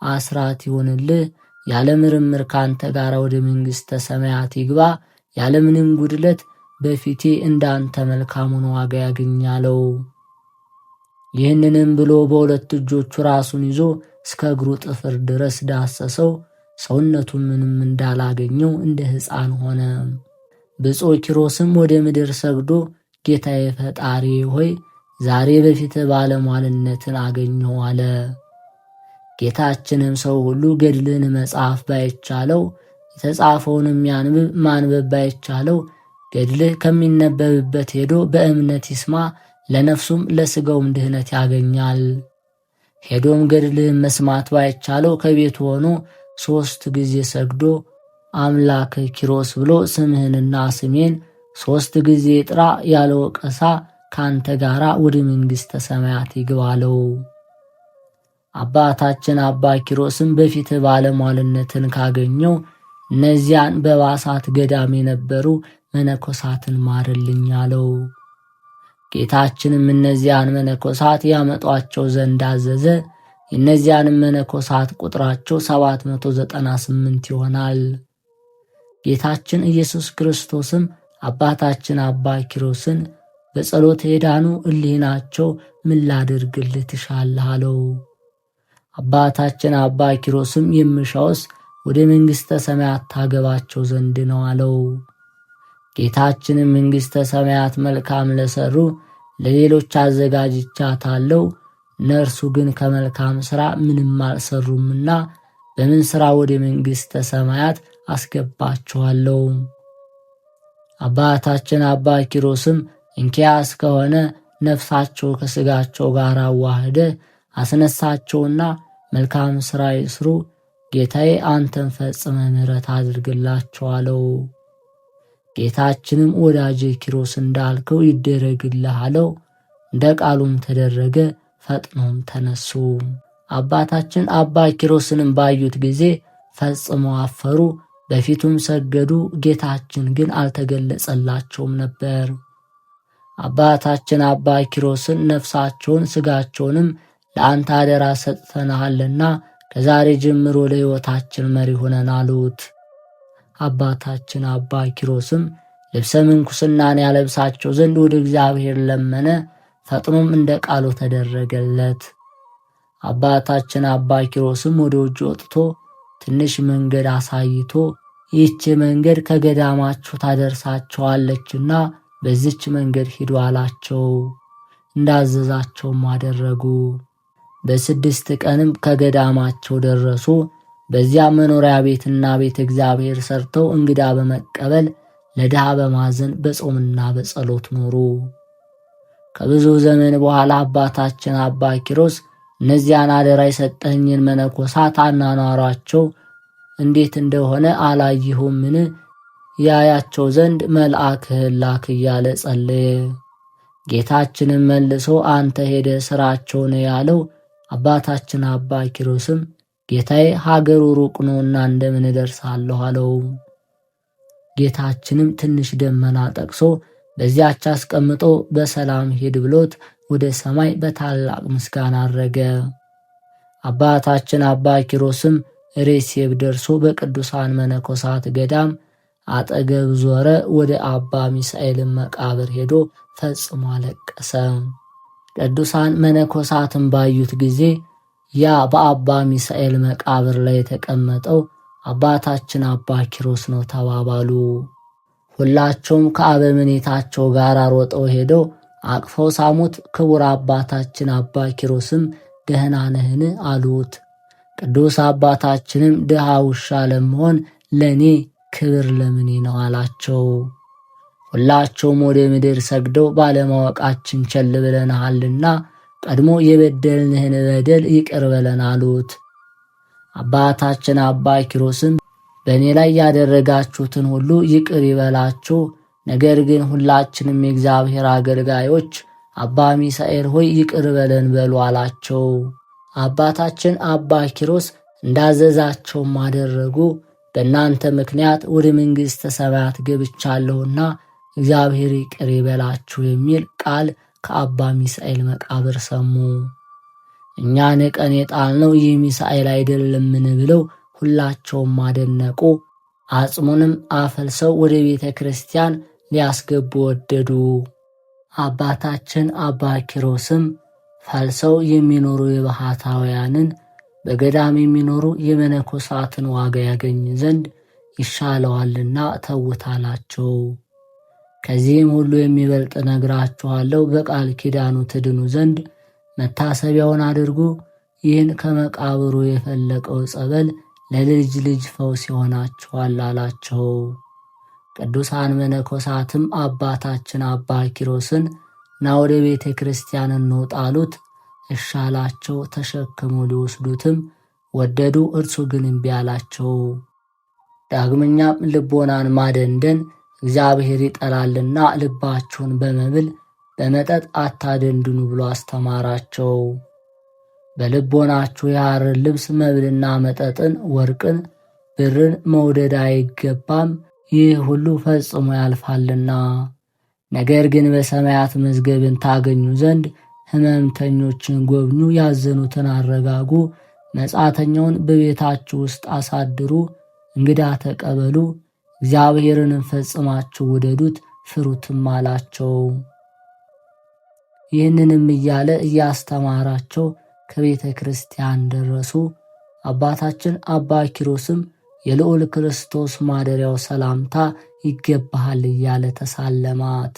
አስራት ይሁንልህ፣ ያለ ምርምር ካንተ ጋር ወደ መንግሥተ ሰማያት ይግባ፣ ያለምንም ጉድለት በፊቴ እንዳንተ መልካሙን ዋጋ ያገኛለው። ይህንንም ብሎ በሁለት እጆቹ ራሱን ይዞ እስከ እግሩ ጥፍር ድረስ ዳሰሰው። ሰውነቱ ምንም እንዳላገኘው እንደ ሕፃን ሆነ። ብፁዕ ኪሮስም ወደ ምድር ሰግዶ ጌታዬ ፈጣሪ ሆይ ዛሬ በፊትህ ባለሟልነትን አገኘሁ አለ። ጌታችንም ሰው ሁሉ ገድልን መጽሐፍ ባይቻለው የተጻፈውንም ማንበብ ባይቻለው ገድልህ ከሚነበብበት ሄዶ በእምነት ይስማ፣ ለነፍሱም ለሥጋውም ድህነት ያገኛል። ሄዶም ገድልህን መስማት ባይቻለው ከቤቱ ሆኖ 3 ጊዜ ሰግዶ አምላክ ኪሮስ ብሎ ስምህንና ስሜን 3 ጊዜ ጥራ፣ ያለ ወቀሳ ካንተ ጋራ ወደ መንግሥተ ሰማያት ይግባለው። አባታችን አባ ኪሮስም በፊትህ ባለሟልነትን ካገኘው እነዚያን በባሳት ገዳም የነበሩ መነኮሳትን ማርልኝ አለው። ጌታችንም እነዚያን መነኮሳት ያመጧቸው ዘንድ አዘዘ። የእነዚያንም መነኮሳት ቁጥራቸው 798 ይሆናል። ጌታችን ኢየሱስ ክርስቶስም አባታችን አባ ኪሮስን በጸሎት የዳኑ እሊህ ናቸው፣ ምን ላድርግልህ ትሻለህ አለው። አባታችን አባ ኪሮስም የምሻውስ ወደ መንግሥተ ሰማያት ታገባቸው ዘንድ ነው አለው። ጌታችንም መንግሥተ ሰማያት መልካም ለሰሩ ለሌሎች አዘጋጅቻታለሁ፣ እነርሱ ግን ከመልካም ሥራ ምንም አልሰሩምና በምን ሥራ ወደ መንግሥተ ሰማያት አስገባችኋለሁ? አባታችን አባ ኪሮስም እንኪያስ ከሆነ ነፍሳቸው ከሥጋቸው ጋር አዋህደ አስነሳቸውና መልካም ሥራ ይስሩ፣ ጌታዬ አንተን ፈጽመ ምሕረት አድርግላቸው አለው። ጌታችንም ወዳጄ ኪሮስ እንዳልከው ይደረግልህ አለው። እንደ ቃሉም ተደረገ። ፈጥኖም ተነሱ። አባታችን አባ ኪሮስንም ባዩት ጊዜ ፈጽመው አፈሩ፣ በፊቱም ሰገዱ። ጌታችን ግን አልተገለጸላቸውም ነበር። አባታችን አባ ኪሮስን ነፍሳቸውን ሥጋቸውንም ለአንተ አደራ ሰጥተናሃልና ከዛሬ ጀምሮ ለሕይወታችን መሪ ሆነን አሉት። አባታችን አባ ኪሮስም ልብሰ ምንኩስናን ያለብሳቸው ዘንድ ወደ እግዚአብሔር ለመነ። ፈጥኖም እንደ ቃሉ ተደረገለት። አባታችን አባ ኪሮስም ወደ ውጭ ወጥቶ ትንሽ መንገድ አሳይቶ ይህች መንገድ ከገዳማችሁ ታደርሳቸዋለችና በዚች መንገድ ሂዱ አላቸው። እንዳዘዛቸውም አደረጉ። በ6 ቀንም ከገዳማቸው ደረሱ። በዚያ መኖሪያ ቤትና ቤተ እግዚአብሔር ሰርተው እንግዳ በመቀበል ለድሃ በማዘን በጾምና በጸሎት ኖሩ። ከብዙ ዘመን በኋላ አባታችን አባ ኪሮስ እነዚያን አደራ የሰጠኝን መነኮሳት አኗኗራቸው እንዴት እንደሆነ አላየሁምን? ያያቸው ዘንድ መልአክህን ላክ እያለ ጸለየ። ጌታችንም መልሶ አንተ ሄደ ሥራቸው ነው ያለው። አባታችን አባ ኪሮስም ጌታዬ ሀገሩ ሩቅ ነውና እንደምን እደርሳለሁ አለው። ጌታችንም ትንሽ ደመና ጠቅሶ በዚያች አስቀምጦ በሰላም ሂድ ብሎት ወደ ሰማይ በታላቅ ምስጋና አረገ። አባታችን አባ ኪሮስም ሬሴብ ደርሶ በቅዱሳን መነኮሳት ገዳም አጠገብ ዞረ። ወደ አባ ሚሳኤልን መቃብር ሄዶ ፈጽሞ አለቀሰ። ቅዱሳን መነኮሳትን ባዩት ጊዜ ያ በአባ ሚሳኤል መቃብር ላይ የተቀመጠው አባታችን አባ ኪሮስ ነው ተባባሉ። ሁላቸውም ከአበምኔታቸው ጋር ሮጠው ሄደው አቅፈው ሳሙት። ክቡር አባታችን አባ ኪሮስም ደህና ነህን አሉት። ቅዱስ አባታችንም ድሃ ውሻ ለመሆን ለእኔ ክብር ለምኔ ነው አላቸው። ሁላቸውም ወደ ምድር ሰግደው ባለማወቃችን ቸል ብለንሃልና ቀድሞ የበደልንህን በደል ይቅር በለን አሉት። አባታችን አባ ኪሮስም በእኔ ላይ ያደረጋችሁትን ሁሉ ይቅር ይበላችሁ፣ ነገር ግን ሁላችንም የእግዚአብሔር አገልጋዮች አባ ሚሳኤል ሆይ ይቅር በለን በሉ አላቸው። አባታችን አባ ኪሮስ እንዳዘዛቸውም አደረጉ። በእናንተ ምክንያት ወደ መንግሥተ ሰማያት ገብቻለሁና እግዚአብሔር ይቅር ይበላችሁ የሚል ቃል ከአባ ሚሳኤል መቃብር ሰሙ። እኛ ንቀን የጣልነው ይህ ሚሳኤል አይደለምን ብለው ሁላቸውም አደነቁ። አጽሙንም አፈልሰው ወደ ቤተ ክርስቲያን ሊያስገቡ ወደዱ። አባታችን አባ ኪሮስም ፈልሰው የሚኖሩ የባህታውያንን በገዳም የሚኖሩ የመነኮሳትን ዋጋ ያገኝ ዘንድ ይሻለዋልና ተውታላቸው። ከዚህም ሁሉ የሚበልጥ ነግራችኋለሁ፣ በቃል ኪዳኑ ትድኑ ዘንድ መታሰቢያውን አድርጉ። ይህን ከመቃብሩ የፈለቀው ጸበል ለልጅ ልጅ ፈውስ ይሆናችኋል አላቸው። ቅዱሳን መነኮሳትም አባታችን አባ ኪሮስን ና ወደ ቤተ ክርስቲያን እንውጣ አሉት። እሻላቸው። ተሸክመው ሊወስዱትም ወደዱ። እርሱ ግን እምቢ አላቸው። ዳግመኛም ልቦናን ማደንደን እግዚአብሔር ይጠላልና ልባችሁን በመብል በመጠጥ አታደንድኑ ብሎ አስተማራቸው። በልቦናችሁ የሐርን ልብስ መብልና መጠጥን፣ ወርቅን፣ ብርን መውደድ አይገባም፣ ይህ ሁሉ ፈጽሞ ያልፋልና። ነገር ግን በሰማያት መዝገብን ታገኙ ዘንድ ሕመምተኞችን ጎብኙ፣ ያዘኑትን አረጋጉ፣ መጻተኛውን በቤታችሁ ውስጥ አሳድሩ፣ እንግዳ ተቀበሉ፣ እግዚአብሔርንም ፈጽማችሁ ውደዱት ፍሩትም አላቸው። ይህንንም እያለ እያስተማራቸው ከቤተ ክርስቲያን ደረሱ። አባታችን አባ ኪሮስም የልዑል ክርስቶስ ማደሪያው ሰላምታ ይገባሃል እያለ ተሳለማት።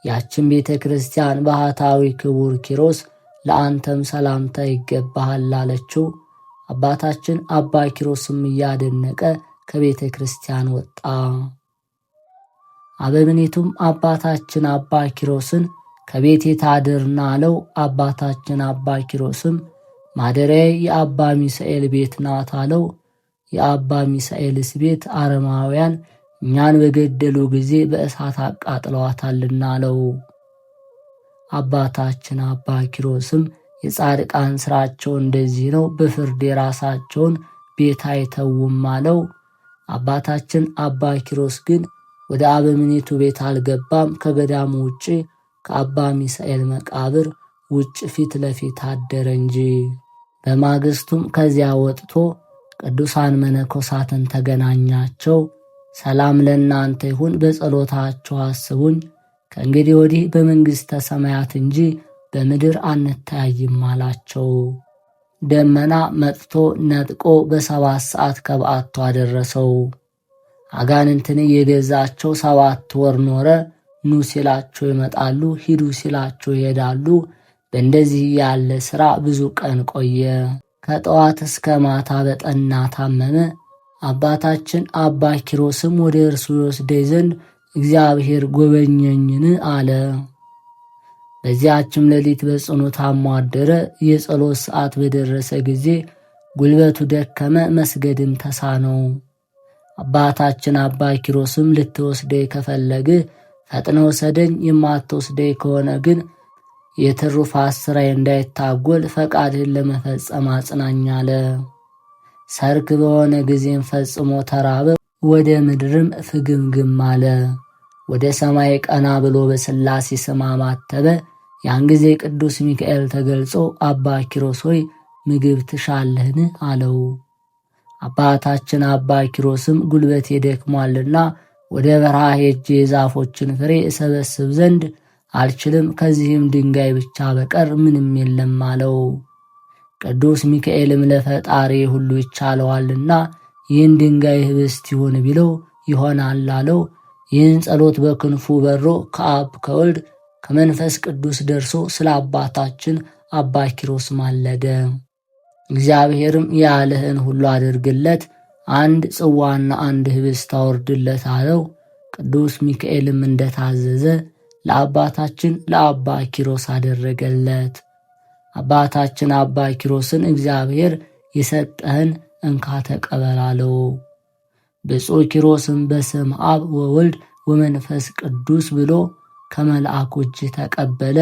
ያችን ቤተ ክርስቲያን ባህታዊ ክቡር ኪሮስ ለአንተም ሰላምታ ይገባሃል አለችው። አባታችን አባ ኪሮስም እያደነቀ ከቤተ ክርስቲያን ወጣ። አበምኔቱም አባታችን አባ ኪሮስን ከቤቴ ታድርና አለው። አባታችን አባ ኪሮስም ማደሪያዬ የአባ ሚሳኤል ቤት ናት አለው። የአባ ሚሳኤልስ ቤት አረማውያን እኛን በገደሉ ጊዜ በእሳት አቃጥለዋታልና አለው። አባታችን አባ ኪሮስም የጻድቃን ሥራቸው እንደዚህ ነው፣ በፍርድ የራሳቸውን ቤት አይተውም አለው። አባታችን አባ ኪሮስ ግን ወደ አበምኔቱ ቤት አልገባም። ከገዳሙ ውጭ ከአባ ሚሳኤል መቃብር ውጭ ፊት ለፊት አደረ እንጂ። በማግስቱም ከዚያ ወጥቶ ቅዱሳን መነኮሳትን ተገናኛቸው። ሰላም ለእናንተ ይሁን፣ በጸሎታችሁ አስቡኝ። ከእንግዲህ ወዲህ በመንግሥተ ሰማያት እንጂ በምድር አንተያይም አላቸው። ደመና መጥቶ ነጥቆ በ7 ሰዓት ከበዓቱ አደረሰው። አጋንንትን የገዛቸው 7 ወር ኖረ። ኑ ሲላቸው ይመጣሉ፣ ሂዱ ሲላቸው ይሄዳሉ። በእንደዚህ ያለ ሥራ ብዙ ቀን ቆየ። ከጠዋት እስከ ማታ በጠና ታመመ። አባታችን አባ ኪሮስም ወደ እርሱ ይወስደኝ ዘንድ እግዚአብሔር ጎበኘኝን አለ። በዚያችም ሌሊት በጽኑ ታሞ አደረ። የጸሎት ሰዓት በደረሰ ጊዜ ጉልበቱ ደከመ፣ መስገድም ተሳነው። አባታችን አባ ኪሮስም ልትወስደኝ ከፈለግህ ፈጥነ ውሰደኝ፣ የማትወስደኝ ከሆነ ግን የትሩፋት ሥራዬ እንዳይታጎል ፈቃድህን ለመፈጸም አጽናኝ አለ። ሰርክ በሆነ ጊዜም ፈጽሞ ተራበ፣ ወደ ምድርም ፍግምግም አለ። ወደ ሰማይ ቀና ብሎ በሥላሴ ስም አማተበ። ያን ጊዜ ቅዱስ ሚካኤል ተገልጾ አባ ኪሮስ ሆይ ምግብ ትሻለህን አለው። አባታችን አባ ኪሮስም ጉልበቴ ደክሟልና ወደ በረሃ ሄጄ የዛፎችን ፍሬ እሰበስብ ዘንድ አልችልም፣ ከዚህም ድንጋይ ብቻ በቀር ምንም የለም አለው። ቅዱስ ሚካኤልም ለፈጣሪ ሁሉ ይቻለዋልና ይህን ድንጋይ ኅብስት ይሁን ቢለው ይሆናል አለው። ይህን ጸሎት በክንፉ በሮ ከአብ ከወልድ ከመንፈስ ቅዱስ ደርሶ ስለ አባታችን አባ ኪሮስ ማለደ። እግዚአብሔርም ያለህን ሁሉ አድርግለት፣ 1 ጽዋና 1 ኅብስት አውርድለት አለው። ቅዱስ ሚካኤልም እንደታዘዘ ለአባታችን ለአባ ኪሮስ አደረገለት። አባታችን አባ ኪሮስን እግዚአብሔር የሰጠህን እንካ ተቀበል አለው። ብፁዕ ኪሮስም በስመ አብ ወወልድ ወመንፈስ ቅዱስ ብሎ ከመልአኩ እጅ ተቀበለ።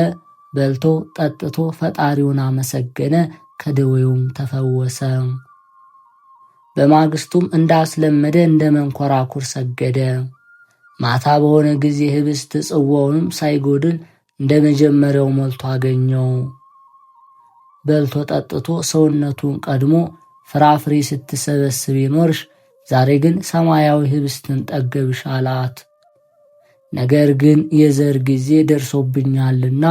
በልቶ ጠጥቶ ፈጣሪውን አመሰገነ፣ ከደዌውም ተፈወሰ። በማግስቱም እንዳስለመደ እንደ መንኰራኩር ሰገደ። ማታ በሆነ ጊዜ ኅብስት ጽዋውንም ሳይጎድል እንደ መጀመሪያው ሞልቶ አገኘው። በልቶ ጠጥቶ ሰውነቱን ቀድሞ ፍራፍሬ ስትሰበስብ ይኖርሽ፣ ዛሬ ግን ሰማያዊ ኅብስትን ጠገብሽ አላት። ነገር ግን የዘር ጊዜ ደርሶብኛልና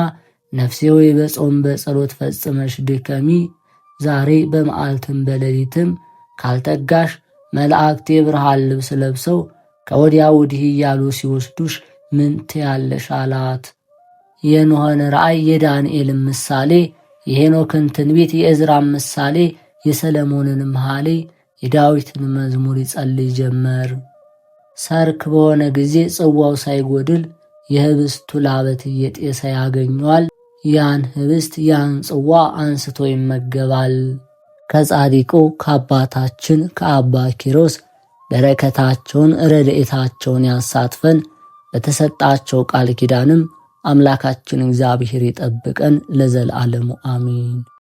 ነፍሴ ወይ በጾም በጸሎት ፈጽመሽ ድከሚ፣ ዛሬ በመዓልትም በሌሊትም ካልጠጋሽ መላእክት የብርሃን ልብስ ለብሰው ከወዲያ ወዲህ እያሉ ሲወስዱሽ ምን ትያለሽ አላት። የኖኅን ራእይ፣ የዳንኤልን ምሳሌ፣ የሄኖክን ትንቢት፣ የዕዝራን ምሳሌ፣ የሰለሞንን መሐሌ፣ የዳዊትን መዝሙር ይጸልይ ጀመር። ሰርክ በሆነ ጊዜ ጽዋው ሳይጎድል የኅብስቱ ላበት እየጤሰ ያገኘዋል። ያን ኅብስት ያን ጽዋ አንስቶ ይመገባል። ከጻድቁ ከአባታችን ከአባ ኪሮስ በረከታቸውን ረድኤታቸውን ያሳትፈን። በተሰጣቸው ቃል ኪዳንም አምላካችን እግዚአብሔር ይጠብቀን ለዘላለሙ አሜን።